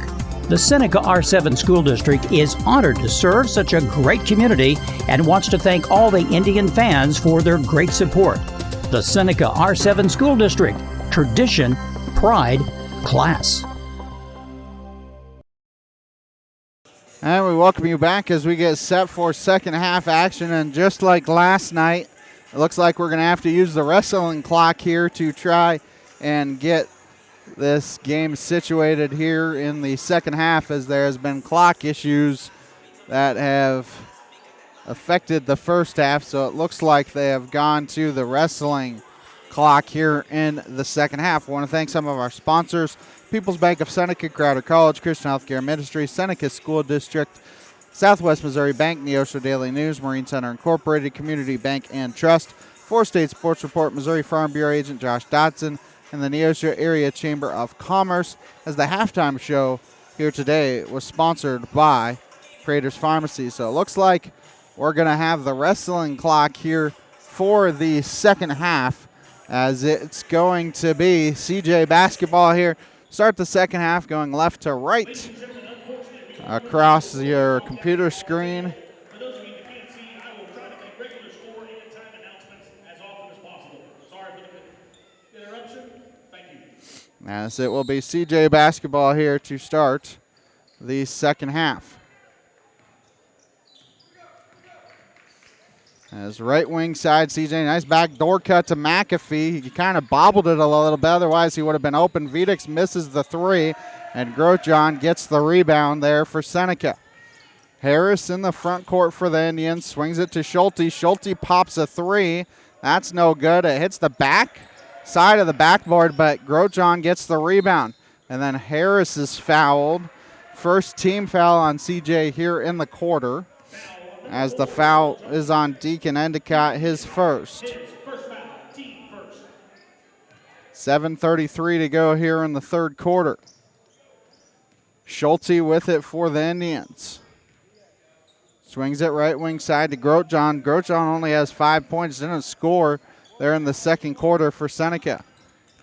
The Seneca R7 School District is honored to serve such a great community and wants to thank all the Indian fans for their great support. The Seneca R7 School District, tradition, pride, class. And we welcome you back as we get set for second half action. And just like last night, it looks like we're going to have to use the wrestling clock here to try and get this game situated here in the second half, as there has been clock issues that have affected the first half. So it looks like they have gone to the wrestling clock here in the second half. I want to thank some of our sponsors: People's Bank of Seneca, Crowder College, Christian Healthcare Ministry, Seneca School District, Southwest Missouri Bank, Neosho Daily News, Marine Center Incorporated, Community Bank and Trust, Four-State Sports Report, Missouri Farm Bureau Agent Josh Dotson, and the Neosho Area Chamber of Commerce, as the halftime show here today was sponsored by Prater's Pharmacy. So it looks like we're going to have the wrestling clock here for the second half, as it's going to be CJ basketball here. Start the second half going left to right across your computer screen. For those of you that can't see, I will try to make regular score and time announcements as often as possible. Sorry for the interruption. Thank you. As it will be CJ basketball here to start the second half. As right wing side, CJ, nice back door cut to McAfee. He kind of bobbled it a little bit, otherwise he would have been open. Vedix misses the three, and Grotjohn gets the rebound there for Seneca. Harris in the front court for the Indians, swings it to Schulte. Schulte pops a three. That's no good. It hits the back side of the backboard, but Grotjohn gets the rebound. And then Harris is fouled. First team foul on CJ here in the quarter, as the foul is on Deacon Endicott, his first. 7:33 to go here in the third quarter. Schulte with it for the Indians. Swings it right wing side to Grotjohn. Grotjohn only has 5 points, didn't score there in the second quarter for Seneca.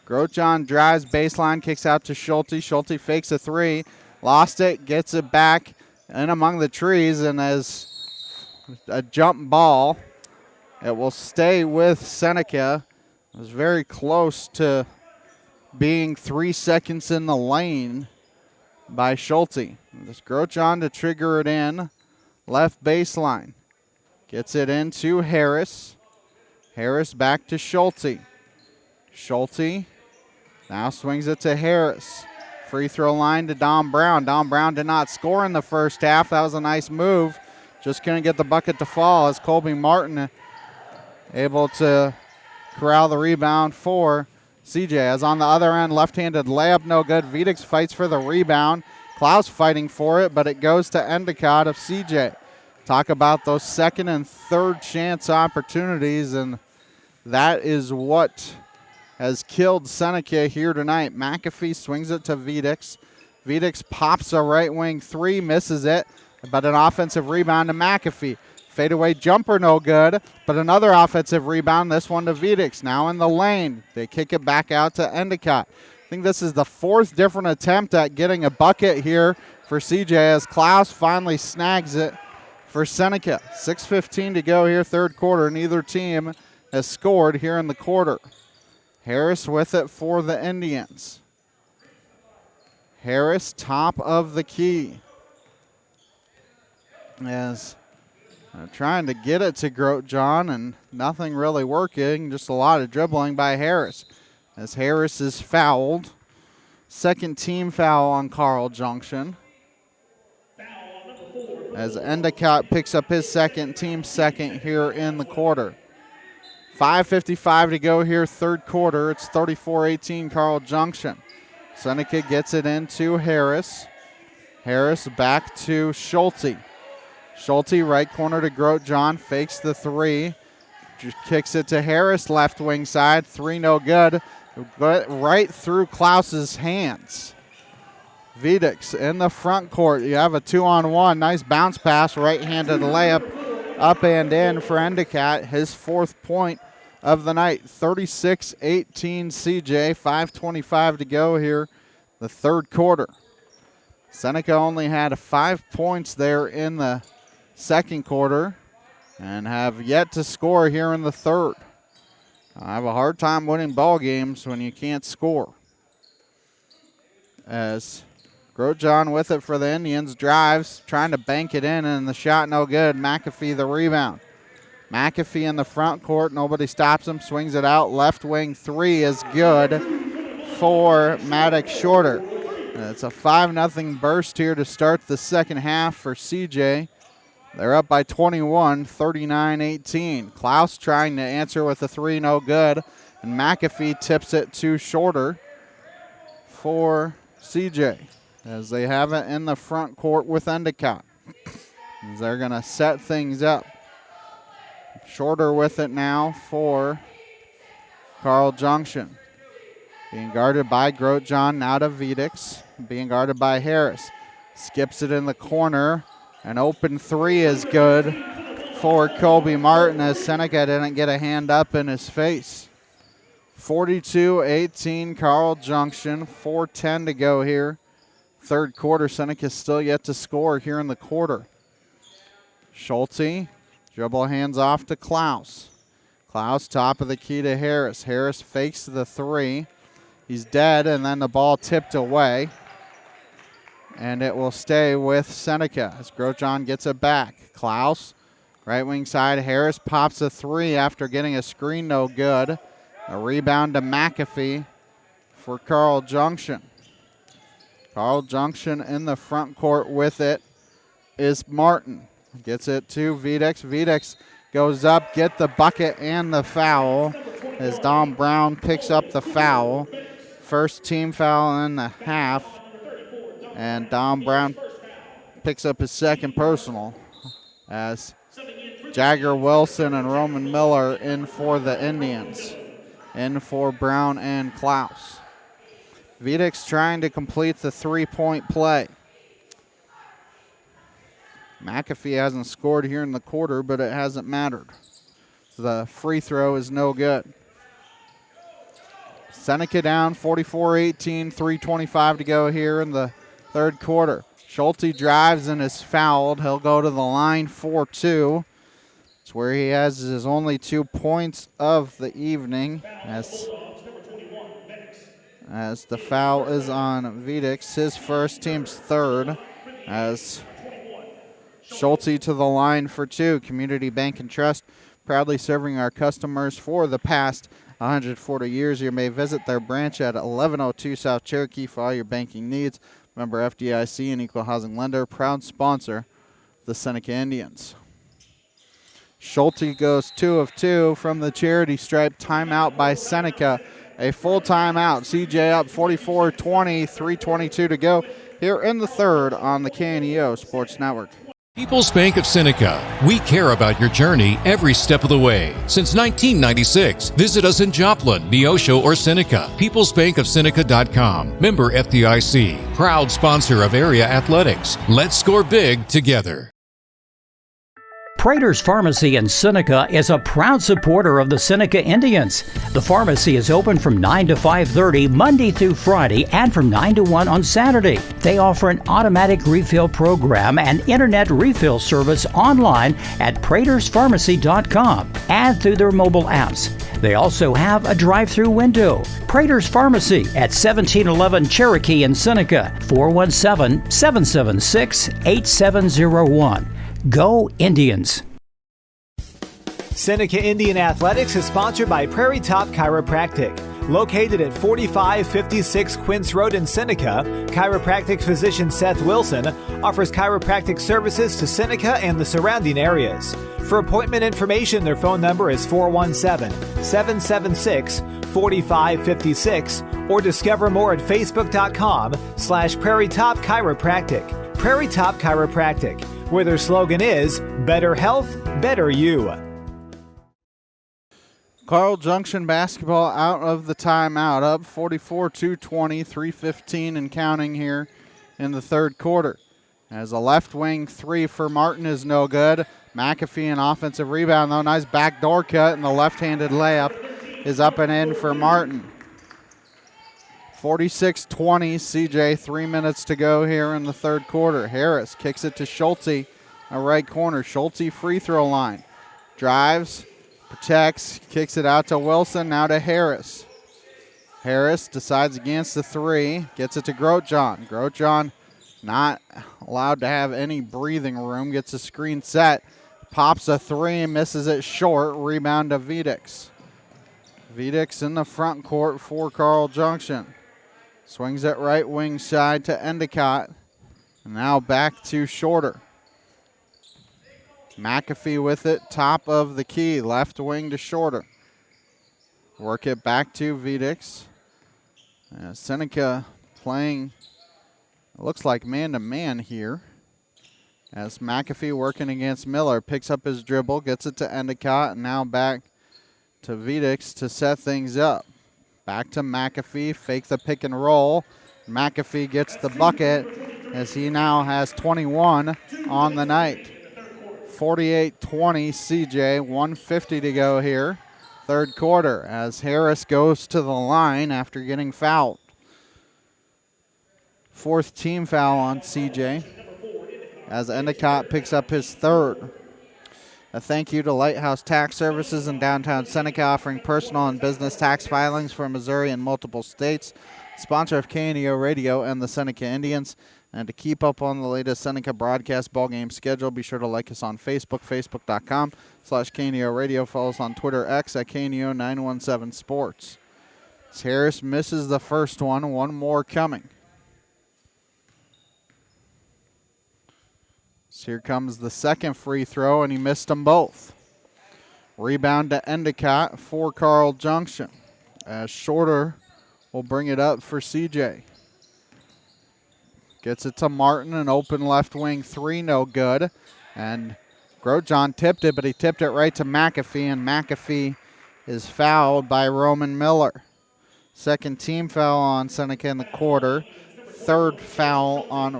Grotjohn drives baseline, kicks out to Schulte. Schulte fakes a three, lost it, gets it back in among the trees, and as a jump ball, it will stay with Seneca. It was very close to being 3 seconds in the lane by Schulte. Just Grotjohn to trigger it in. Left baseline. Gets it into Harris. Harris back to Schulte. Schulte now swings it to Harris. Free throw line to Dom Brown. Dom Brown did not score in the first half. That was a nice move. Just couldn't get the bucket to fall as Colby Martin able to corral the rebound for CJ. As on the other end, left-handed layup, no good. Vidix fights for the rebound. Klaus fighting for it, but it goes to Endicott of CJ. Talk about those second and third chance opportunities, and that is what has killed Seneca here tonight. McAfee swings it to Vidix. Vidix pops a right wing three, misses it, but an offensive rebound to McAfee. Fadeaway jumper, no good, but another offensive rebound, this one to Vidix. Now in the lane, they kick it back out to Endicott. I think this is the fourth different attempt at getting a bucket here for CJ as Klaus finally snags it for Seneca. 6:15 to go here, third quarter. Neither team has scored here in the quarter. Harris with it for the Indians. Harris, top of the key. As trying to get it to Grotjohn and nothing really working, just a lot of dribbling by Harris. As Harris is fouled. Second team foul on Carl Junction. As Endicott picks up his second, team second here in the quarter. 5:55 to go here, third quarter. It's 34-18 Carl Junction. Seneca gets it into Harris. Harris back to Schulte. Schulte right corner to Grotjohn, fakes the three. Just kicks it to Harris, left wing side. Three no good. Right through Klaus's hands. Vidix in the front court. You have a 2-on-1. Nice bounce pass, right-handed layup, up and in for Endicott. His fourth point of the night. 36-18 CJ. 5:25 to go here, the third quarter. Seneca only had 5 points there in the second quarter and have yet to score here in the third. I have a hard time winning ball games when you can't score. As Grotjohn with it for the Indians, drives, trying to bank it in, and the shot no good. McAfee the rebound. McAfee in the front court, nobody stops him, swings it out. Left wing three is good for Maddox Shorter. It's a 5-0 burst here to start the second half for CJ. They're up by 21, 39-18. Klaus trying to answer with a three, no good. And McAfee tips it to Shorter for CJ as they have it in the front court with Endicott. As they're going to set things up. Shorter with it now for Carl Junction. Being guarded by Grotjohn, now to Vidix. Being guarded by Harris. Skips it in the corner. An open three is good for Colby Martin as Seneca didn't get a hand up in his face. 42-18 Carl Junction. 4:10 to go here. Third quarter, Seneca still yet to score here in the quarter. Schulte, dribble hands off to Klaus. Klaus top of the key to Harris. Harris fakes the three. He's dead, and then the ball tipped away. And it will stay with Seneca as Grotjohn gets it back. Klaus, right wing side. Harris pops a three after getting a screen, no good. A rebound to McAfee for Carl Junction. Carl Junction in the front court with it is Martin. Gets it to Vidix. Vidix goes up, get the bucket and the foul as Dom Brown picks up the foul. First team foul in the half. And Dom Brown picks up his second personal as Jagger Wilson and Roman Miller in for the Indians. In for Brown and Klaus. Vidix trying to complete the three-point play. McAfee hasn't scored here in the quarter, but it hasn't mattered. The free throw is no good. Seneca down 44-18, 3:25 to go here in the third quarter. Schulte drives and is fouled. He'll go to the line for two. It's where he has his only 2 points of the evening as the foul is on Vidix, his first, team's third, as Schulte to the line for two. Community Bank and Trust, proudly serving our customers for the past 140 years. You may visit their branch at 1102 South Cherokee for all your banking needs. Member FDIC and equal housing lender, proud sponsor of the Seneca Indians. Schulte goes 2 of 2 from the charity stripe. Timeout by Seneca. A full timeout. CJ up 44-20, 3:22 to go here in the third on the KNEO Sports Network. People's Bank of Seneca. We care about your journey every step of the way. Since 1996, visit us in Joplin, Neosho, or Seneca. PeoplesBankOfSeneca.com. Member FDIC. Proud sponsor of area athletics. Let's score big together. Prater's Pharmacy in Seneca is a proud supporter of the Seneca Indians. The pharmacy is open from 9 to 5:30 Monday through Friday and from 9 to 1 on Saturday. They offer an automatic refill program and internet refill service online at praterspharmacy.com and through their mobile apps. They also have a drive-through window. Prater's Pharmacy at 1711 Cherokee in Seneca, 417-776-8701. Go Indians! Seneca Indian Athletics is sponsored by Prairie Top Chiropractic. Located at 4556 Quince Road in Seneca, chiropractic physician Seth Wilson offers chiropractic services to Seneca and the surrounding areas. For appointment information, their phone number is 417-776-4556 or discover more at facebook.com/Prairie Top Chiropractic. Prairie Top Chiropractic, where their slogan is better health, better you. Carl Junction basketball out of the timeout, up 44-20, 3:15 and counting here in the third quarter. As a left wing three for Martin is no good. McAfee an offensive rebound though, nice backdoor cut, and the left-handed layup is up and in for Martin. 46-20, CJ, 3 minutes to go here in the third quarter. Harris kicks it to Schulte, a right corner. Schulte free throw line. Drives, protects, kicks it out to Wilson, now to Harris. Harris decides against the three, gets it to Grotjohn. Grotjohn not allowed to have any breathing room, gets a screen set, pops a three and misses it short. Rebound to Vedix. Vedix in the front court for Carl Junction. Swings it right wing side to Endicott. And now back to Shorter. McAfee with it, top of the key, left wing to Shorter. Work it back to Vedix. Seneca playing, it looks like man-to-man here. As McAfee working against Miller, picks up his dribble, gets it to Endicott, and now back to Vedix to set things up. Back to McAfee, fake the pick and roll. McAfee gets the bucket as he now has 21 on the night. 48-20 CJ, 1:50 to go here. Third quarter as Harris goes to the line after getting fouled. Fourth team foul on CJ as Endicott picks up his third. A thank you to Lighthouse Tax Services in downtown Seneca, offering personal and business tax filings for Missouri and multiple states. Sponsor of KNEO Radio and the Seneca Indians. And to keep up on the latest Seneca broadcast ball game schedule, be sure to like us on Facebook, facebook.com/KNEO Radio. Follow us on Twitter X at KNEO917 Sports. As Harris misses the first one more coming. So here comes the second free throw, and he missed them both. Rebound to Endicott for Carl Junction, as Shorter will bring it up for CJ. Gets it to Martin, an open left wing three, no good. And Grotjohn tipped it, but he tipped it right to McAfee, and McAfee is fouled by Roman Miller. Second team foul on Seneca in the quarter. Third foul on,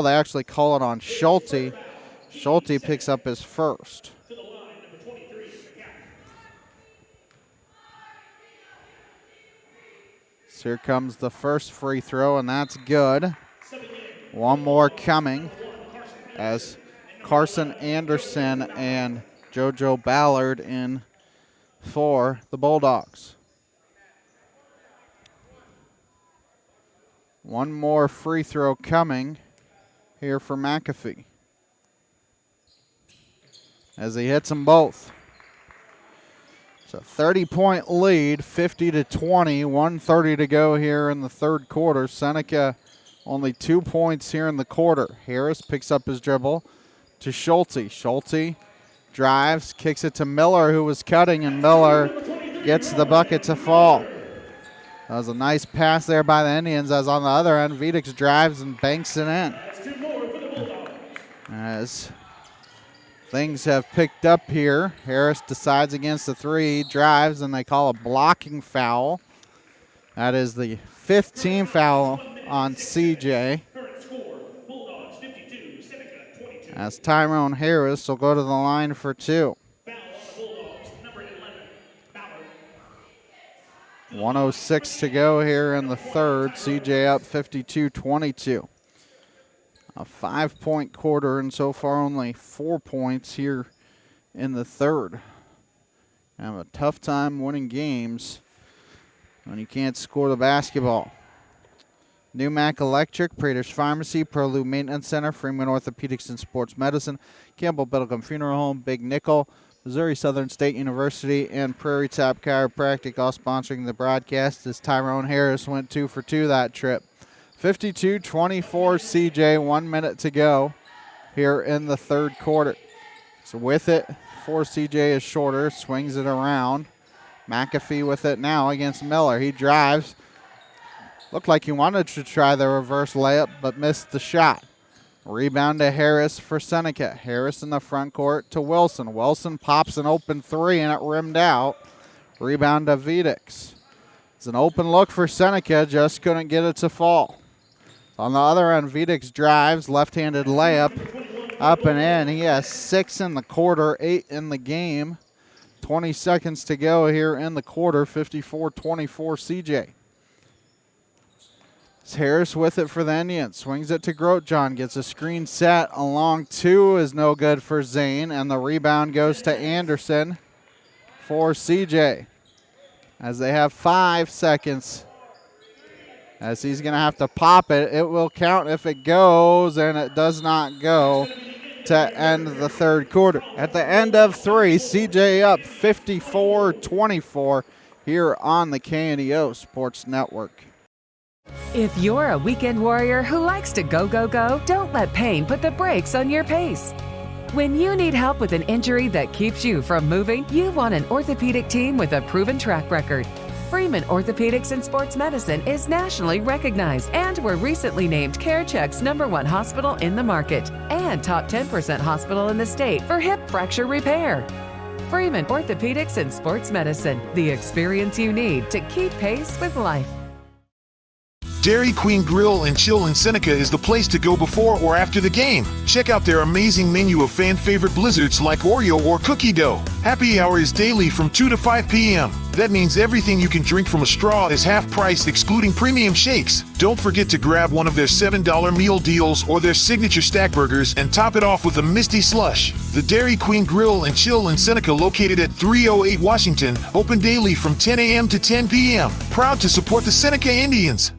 they actually call it on Schulte. Schulte picks up his first. So here comes the first free throw, and that's good. One more coming as Carson Anderson and JoJo Ballard in for the Bulldogs. One more free throw coming here for McAfee as he hits them both. It's a 30-point lead, 50-20, 1:30 to go here in the third quarter. Seneca only 2 points here in the quarter. Harris picks up his dribble to Schulte. Schulte drives, kicks it to Miller, who was cutting, and Miller gets the bucket to fall. That was a nice pass there by the Indians, as on the other end, Vidic drives and banks it in. As things have picked up here, Harris decides against the three, drives, and they call a blocking foul. That is the 5th team foul on CJ. As Tyrone Harris will go to the line for 2. 1:06 to go here in the third. CJ up 52-22. A 5-point quarter, and so far only 4 points here in the third. Have a tough time winning games when you can't score the basketball. Newmac Electric, Prater's Pharmacy, Prelude Maintenance Center, Freeman Orthopedics and Sports Medicine, Campbell Biddlecombe Funeral Home, Big Nickel, Missouri Southern State University, and Prairie Top Chiropractic all sponsoring the broadcast, as Tyrone Harris went 2 for 2 that trip. 52-24 CJ, 1 minute to go here in the third quarter. So with it for CJ is Shorter, swings it around. McAfee with it now against Miller. He drives. Looked like he wanted to try the reverse layup, but missed the shot. Rebound to Harris for Seneca. Harris in the front court to Wilson. Wilson pops an open 3, and it rimmed out. Rebound to Vidic. It's an open look for Seneca, just couldn't get it to fall. On the other end, Vidic drives, left-handed layup, up and in. He has 6 in the quarter, 8 in the game. 20 seconds to go here in the quarter, 54-24 CJ. It's Harris with it for the Indians. Swings it to Grotjohn, gets a screen set. Along 2 is no good for Zane, and the rebound goes to Anderson for CJ. As they have 5 seconds. As he's going to have to pop it. It will count if it goes, and it does not go to end the third quarter. At the end of 3, CJ up 54-24 here on the KNEO Sports Network. If you're a weekend warrior who likes to go, go, go, don't let pain put the brakes on your pace. When you need help with an injury that keeps you from moving, you want an orthopedic team with a proven track record. Freeman Orthopedics and Sports Medicine is nationally recognized and were recently named CareCheck's #1 hospital in the market and top 10% hospital in the state for hip fracture repair. Freeman Orthopedics and Sports Medicine, the experience you need to keep pace with life. Dairy Queen Grill and Chill in Seneca is the place to go before or after the game. Check out their amazing menu of fan-favorite blizzards like Oreo or cookie dough. Happy hour is daily from 2 to 5 p.m. That means everything you can drink from a straw is half price, excluding premium shakes. Don't forget to grab one of their $7 meal deals or their signature stack burgers and top it off with a Misty Slush. The Dairy Queen Grill and Chill in Seneca, located at 308 Washington, open daily from 10 a.m. to 10 p.m. Proud to support the Seneca Indians.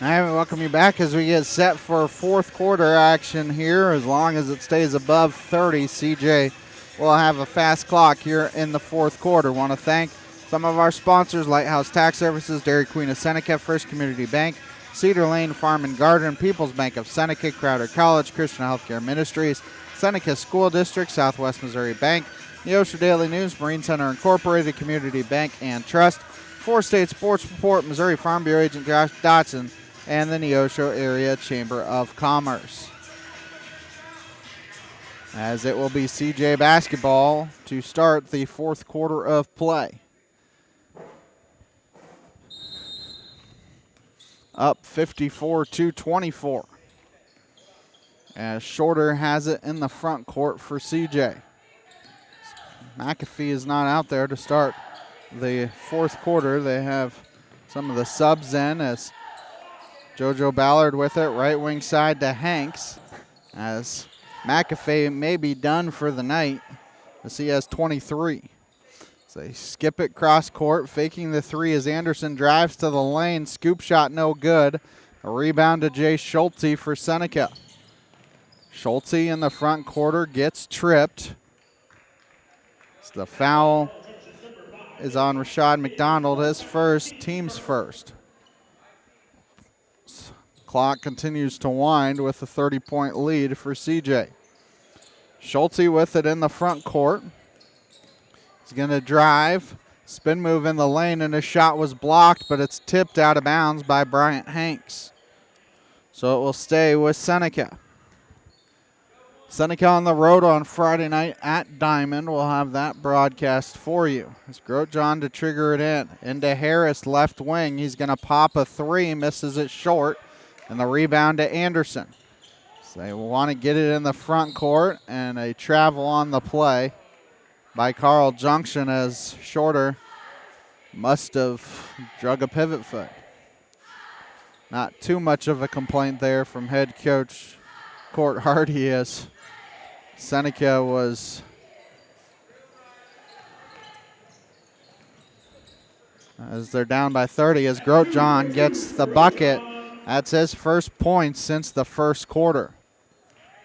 All right, we welcome you back as we get set for fourth quarter action here. As long as it stays above 30, CJ will have a fast clock here in the fourth quarter. Want to thank some of our sponsors: Lighthouse Tax Services, Dairy Queen of Seneca, First Community Bank, Cedar Lane Farm and Garden, People's Bank of Seneca, Crowder College, Christian Healthcare Ministries, Seneca School District, Southwest Missouri Bank, Neosho Daily News, Marine Center Incorporated, Community Bank and Trust, Four State Sports Report, Missouri Farm Bureau Agent Josh Dotson, and the Neosho Area Chamber of Commerce. As it will be CJ basketball to start the fourth quarter of play. Up 54-24. As Shorter has it in the front court for CJ. McAfee is not out there to start the fourth quarter. They have some of the subs in, as JoJo Ballard with it, right wing side to Hanks, as McAfee may be done for the night, as he has 23. So they skip it cross court, faking the 3 as Anderson drives to the lane. Scoop shot no good. A rebound to Jay Schulte for Seneca. Schulte in the front quarter gets tripped. So the foul is on Rashad McDonald, his first, team's first. Clock continues to wind with a 30-point lead for CJ. Schulte with it in the front court. He's going to drive, spin move in the lane, and his shot was blocked, but it's tipped out of bounds by Bryant Hanks. So it will stay with Seneca. Seneca on the road on Friday night at Diamond. We'll have that broadcast for you. It's Grotjohn to trigger it in. Into Harris, left wing. He's going to pop a three, misses it short, and the rebound to Anderson. So they want to get it in the front court, and a travel on the play by Carl Junction as Shorter must have drug a pivot foot. Not too much of a complaint there from head coach Court Hardy as Seneca was as they're down by 30 as Grotjohn gets the bucket. That's his first point since the first quarter.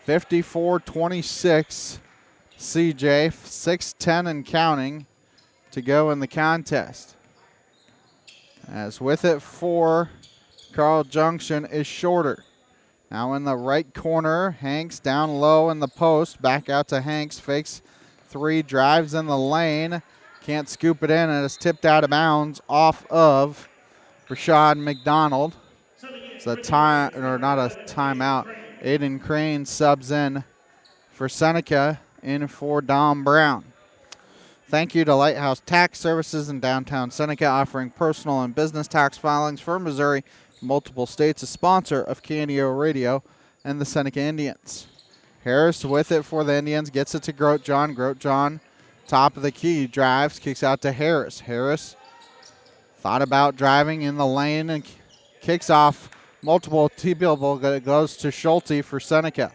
54-26 CJ, 6:10 and counting to go in the contest. As with it for Carl Junction is Shorter. Now in the right corner, Hanks down low in the post. Back out to Hanks, fakes three, drives in the lane. Can't scoop it in, and it's tipped out of bounds off of Rashad McDonald. It's a time, or not a timeout. Aiden Crane subs in for Seneca, in for Dom Brown. Thank you to Lighthouse Tax Services in downtown Seneca, offering personal and business tax filings for Missouri, multiple states, a sponsor of KNEO Radio and the Seneca Indians. Harris with it for the Indians, gets it to Grotjohn. Grotjohn, top of the key, drives, kicks out to Harris. Harris thought about driving in the lane and kicks off multiple people. It goes to Schulte for Seneca.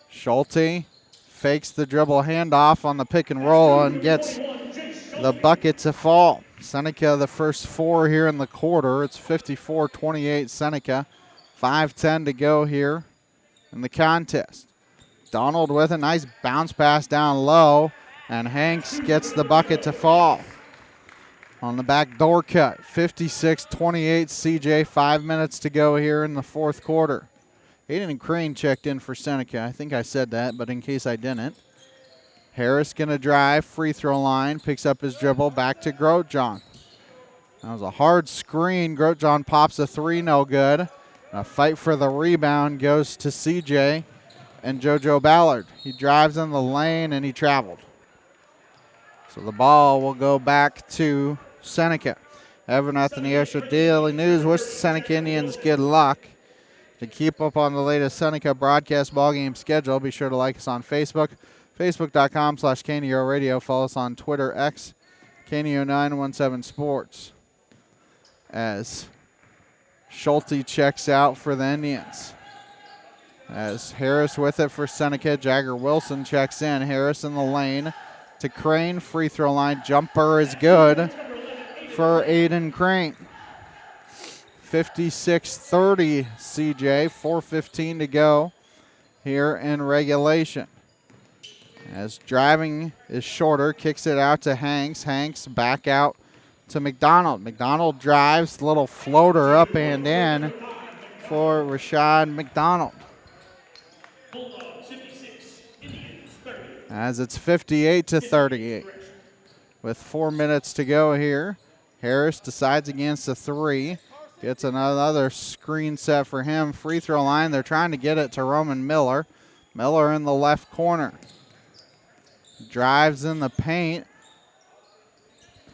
Schulte fakes the dribble handoff on the pick and roll and gets the bucket to fall. Seneca the first four here in the quarter. It's 54-28 Seneca. 5:10 to go here in the contest. Donald with a nice bounce pass down low, and Hanks gets the bucket to fall. On the back door cut, 56-28 CJ. 5 minutes to go here in the fourth quarter. Aiden Crane checked in for Seneca. I think I said that, but in case I didn't. Harris going to drive, free throw line, picks up his dribble, back to Grotjohn. That was a hard screen. Grotjohn pops a three, no good. A fight for the rebound goes to CJ and JoJo Ballard. He drives in the lane and he traveled. So the ball will go back to Seneca. Evan at the Neosho Daily News. Wish the Seneca Indians good luck. To keep up on the latest Seneca broadcast ballgame schedule, be sure to like us on Facebook, facebook.com/KNEO Radio. Follow us on Twitter, X, KNEO917 Sports. As Schulte checks out for the Indians. As Harris with it for Seneca, Jagger Wilson checks in. Harris in the lane to Crane, free throw line. Jumper is good for Aiden Crane. 56-30 CJ, 4:15 to go here in regulation. As driving is Shorter, kicks it out to Hanks. Hanks back out to McDonald. McDonald drives, little floater up and in for Rashad McDonald. As it's 58-38 with 4 minutes to go here. Harris decides against a three. Gets another screen set for him. Free throw line. They're trying to get it to Roman Miller. Miller in the left corner. Drives in the paint.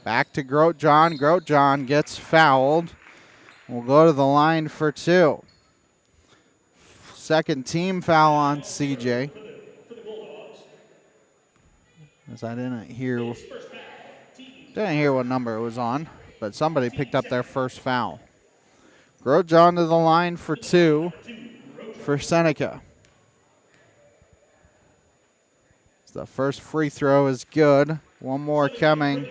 Back to Grotjohn. Grotjohn gets fouled. We'll go to the line for two. Second team foul on CJ. As I didn't hear what number it was on, but somebody picked up their first foul. Grotjohn to the line for two for Seneca. So the first free throw is good. One more coming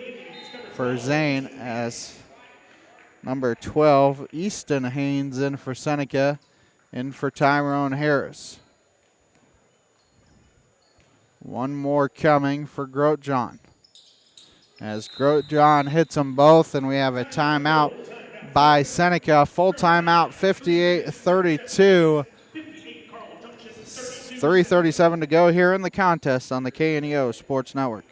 for Zane as number 12, Easton Haynes in for Seneca, in for Tyrone Harris. One more coming for Grotjohn. as Grosjean hits them both, and we have a timeout by Seneca. Full timeout, 58-32. 3:37 to go here in the contest on the KNEO Sports Network.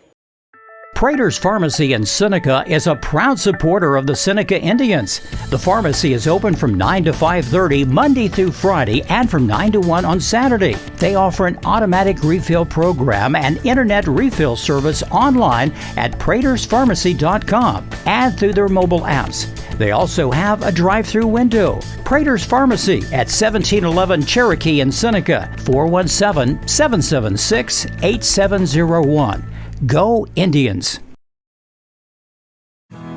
Prater's Pharmacy in Seneca is a proud supporter of the Seneca Indians. The pharmacy is open from 9 to 5:30 Monday through Friday and from 9 to 1 on Saturday. They offer an automatic refill program and internet refill service online at praterspharmacy.com and through their mobile apps. They also have a drive-through window. Prater's Pharmacy at 1711 Cherokee in Seneca, 417-776-8701. Go Indians!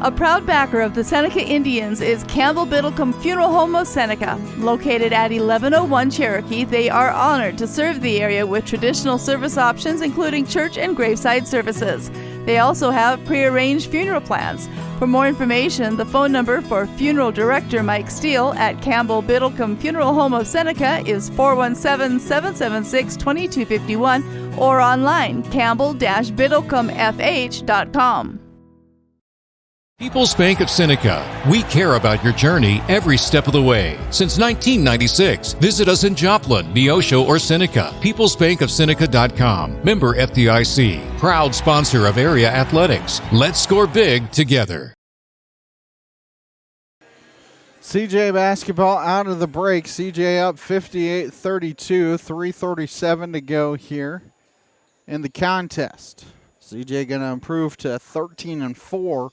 A proud backer of the Seneca Indians is Campbell Biddlecombe Funeral Home of Seneca. Located at 1101 Cherokee, they are honored to serve the area with traditional service options including church and graveside services. They also have prearranged funeral plans. For more information, the phone number for Funeral Director Mike Steele at Campbell Biddlecombe Funeral Home of Seneca is 417-776-2251 or online campbell-biddlecomefh.com. People's Bank of Seneca. We care about your journey every step of the way. Since 1996, visit us in Joplin, Neosho, or Seneca. PeoplesBankOfSeneca.com. Member FDIC. Proud sponsor of area athletics. Let's score big together. CJ basketball out of the break. CJ up 58-32. 3:37 to go here in the contest. CJ going to improve to 13-4.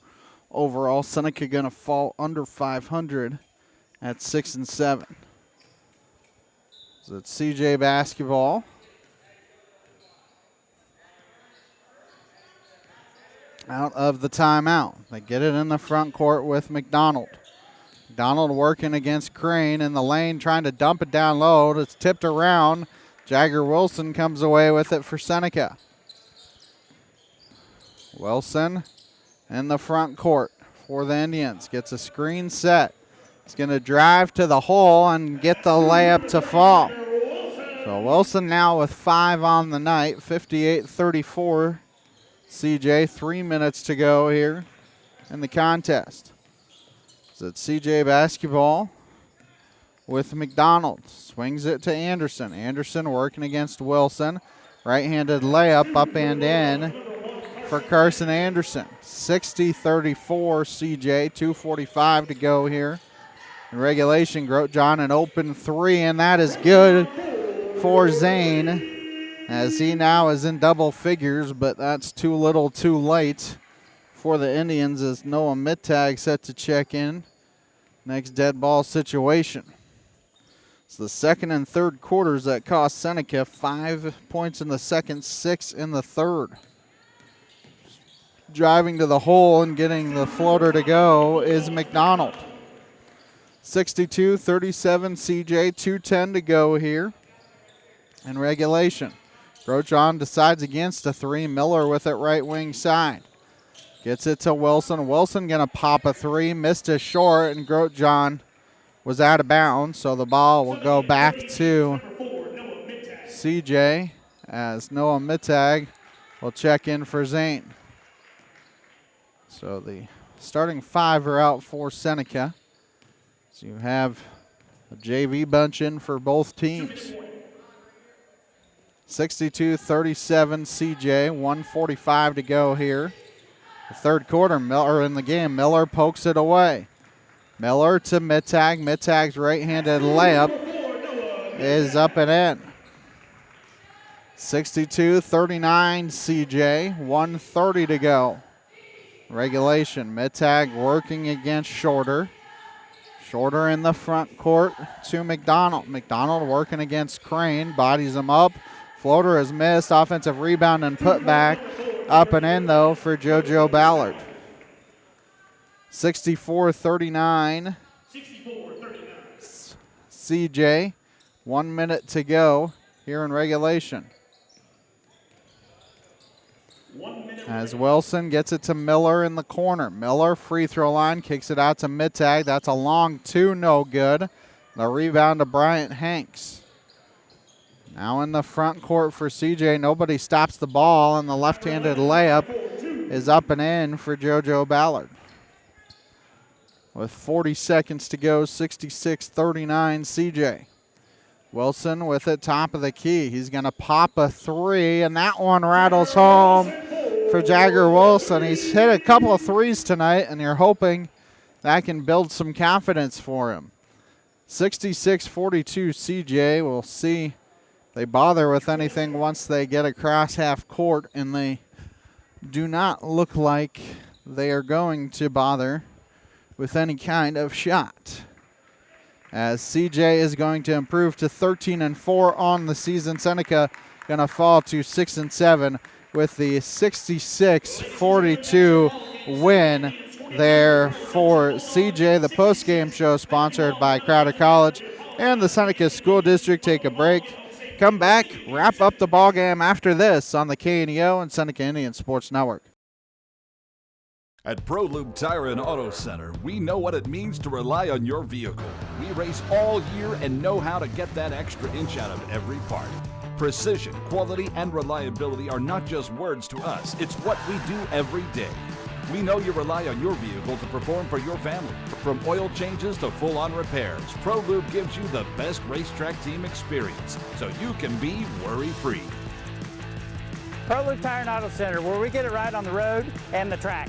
Overall, Seneca going to fall under 500 at 6-7. So it's CJ basketball. Out of the timeout. They get it in the front court with McDonald. McDonald working against Crane in the lane, trying to dump it down low. It's tipped around. Jagger Wilson comes away with it for Seneca. Wilson in the front court for the Indians. Gets a screen set. He's going to drive to the hole and get the layup to fall. So Wilson now with 5 on the night, 58-34. CJ, 3 minutes to go here in the contest. So it's CJ basketball with McDonald. Swings it to Anderson. Anderson working against Wilson. Right-handed layup up and in for Carson Anderson. 60-34 CJ, 2:45 to go here in regulation. Grosjean an open 3, and that is good for Zane as he now is in double figures, but that's too little too late for the Indians as Noah Mittag set to check in. Next dead ball situation. It's the second and third quarters that cost Seneca 5 points in the second, 6 in the third. Driving to the hole and getting the floater to go is McDonald. 62-37 CJ, 2:10 to go here in regulation. Grosjean decides against a 3. Miller with it right wing side. Gets it to Wilson. Wilson going to pop a 3. Missed a short, and Grosjean was out of bounds, so the ball will go back to CJ as Noah Mittag will check in for Zane. So the starting 5 are out for Seneca. So you have a JV bunch in for both teams. 62-37 CJ, 1:45 to go here. The third quarter, Miller in the game. Miller pokes it away. Miller to Mittag. Mittag's right-handed layup is up and in. 62-39 CJ, 1:30 to go. Regulation. Mittag working against Shorter. Shorter in the front court to McDonald. McDonald working against Crane. Bodies him up. Floater is missed. Offensive rebound and put back. Up and in, though, for JoJo Ballard. 64-39. CJ. 1 minute to go here in regulation. As Wilson gets it to Miller in the corner. Miller, free throw line, kicks it out to Mittag. That's a long 2, no good. The rebound to Bryant Hanks. Now in the front court for CJ. Nobody stops the ball, and the left-handed layup is up and in for JoJo Ballard. With 40 seconds to go, 66-39 CJ. Wilson with it, top of the key. He's going to pop a three, and that one rattles home for Jagger Wilson. He's hit a couple of threes tonight, and you're hoping that can build some confidence for him. 66-42 CJ. We'll see if they bother with anything once they get across half court, and they do not look like they are going to bother with any kind of shot. As CJ is going to improve to 13-4 on the season. Seneca going to fall to 6-7 with the 66-42 win there for CJ. The postgame show sponsored by Crowder College and the Seneca School District. Take a break. Come back, wrap up the ball game after this on the KNEO and Seneca Indian Sports Network. At ProLube Tire and Auto Center, we know what it means to rely on your vehicle. We race all year and know how to get that extra inch out of every part. Precision, quality, and reliability are not just words to us. It's what we do every day. We know you rely on your vehicle to perform for your family. From oil changes to full-on repairs, ProLube gives you the best racetrack team experience so you can be worry-free. ProLube Tire and Auto Center, where we get it right on the road and the track.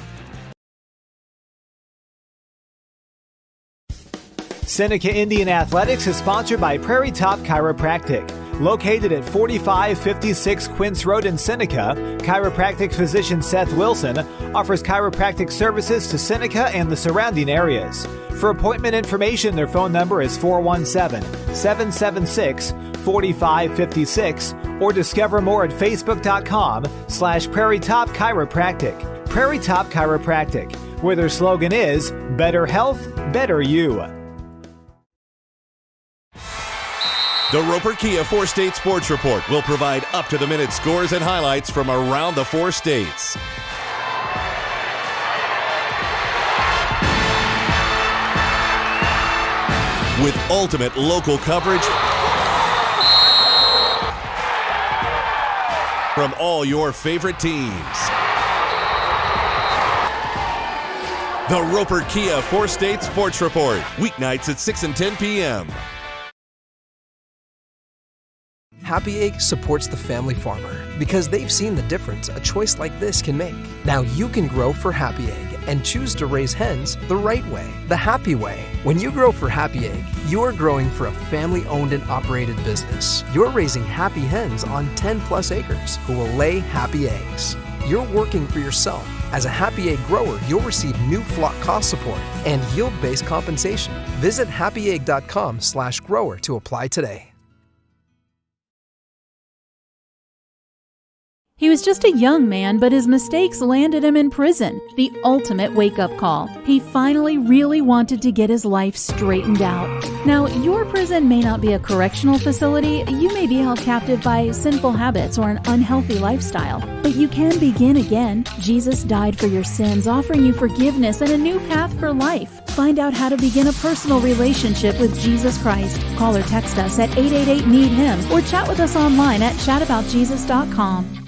Seneca Indian Athletics is sponsored by Prairie Top Chiropractic. Located at 4556 Quince Road in Seneca, chiropractic physician Seth Wilson offers chiropractic services to Seneca and the surrounding areas. For appointment information, their phone number is 417-776-4556 or discover more at facebook.com/Prairie Top Chiropractic. Prairie Top Chiropractic, where their slogan is better health, better you. The Roper Kia 4-State Sports Report will provide up-to-the-minute scores and highlights from around the 4 states. With ultimate local coverage from all your favorite teams. The Roper Kia 4-State Sports Report, weeknights at 6 and 10 p.m. Happy Egg supports the family farmer because they've seen the difference a choice like this can make. Now you can grow for Happy Egg and choose to raise hens the right way, the happy way. When you grow for Happy Egg, you're growing for a family-owned and operated business. You're raising happy hens on 10+ acres who will lay happy eggs. You're working for yourself. As a Happy Egg grower, you'll receive new flock cost support and yield-based compensation. Visit happyegg.com/grower to apply today. He was just a young man, but his mistakes landed him in prison. The ultimate wake-up call. He finally really wanted to get his life straightened out. Now, your prison may not be a correctional facility. You may be held captive by sinful habits or an unhealthy lifestyle. But you can begin again. Jesus died for your sins, offering you forgiveness and a new path for life. Find out how to begin a personal relationship with Jesus Christ. Call or text us at 888-NEED-HIM or chat with us online at chataboutjesus.com.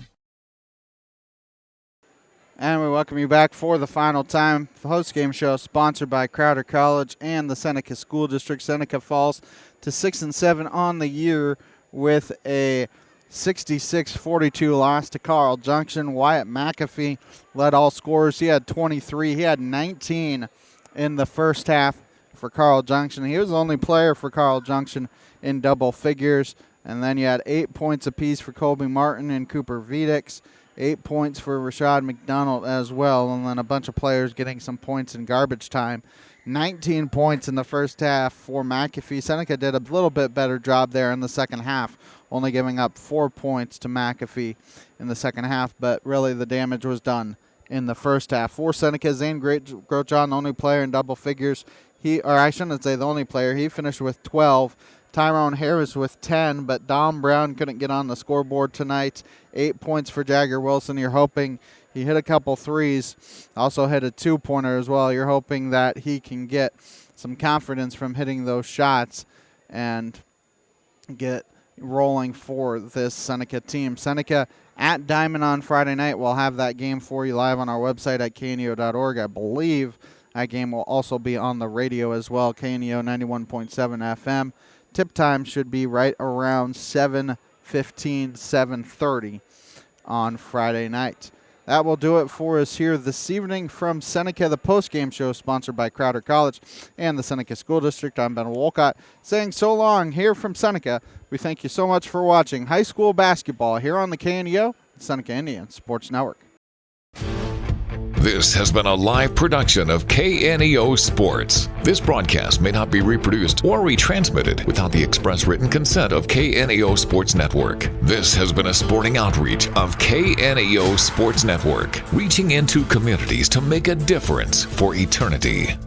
And we welcome you back for the final time. The post-game show sponsored by Crowder College and the Seneca School District. Seneca falls to 6-7 on the year with a 66-42 loss to Carl Junction. Wyatt McAfee led all scorers. He had 23. He had 19 in the first half for Carl Junction. He was the only player for Carl Junction in double figures. And then you had 8 points apiece for Colby Martin and Cooper Vedix. 8 points for Rashad McDonald as well, and then a bunch of players getting some points in garbage time. 19 points in the first half for McAfee. Seneca did a little bit better job there in the second half, only giving up 4 points to McAfee in the second half, but really the damage was done in the first half. For Seneca, Zane Grosjean, the only player in double figures. I shouldn't say the only player. He finished with 12. Tyrone Harris with 10, but Dom Brown couldn't get on the scoreboard tonight. 8 points for Jagger Wilson. You're hoping he hit a couple threes, also hit a two-pointer as well. You're hoping that he can get some confidence from hitting those shots and get rolling for this Seneca team. Seneca at Diamond on Friday night. We'll have that game for you live on our website at kneo.org. I believe that game will also be on the radio as well, KNEO 91.7 FM. Tip time should be right around 7:15, 7:30 on Friday night. That will do it for us here this evening from Seneca, the postgame show sponsored by Crowder College and the Seneca School District. I'm Ben Wolcott saying so long here from Seneca. We thank you so much for watching high school basketball here on the KNEO Seneca Indian Sports Network. This has been a live production of KNEO Sports. This broadcast may not be reproduced or retransmitted without the express written consent of KNEO Sports Network. This has been a sporting outreach of KNEO Sports Network, reaching into communities to make a difference for eternity.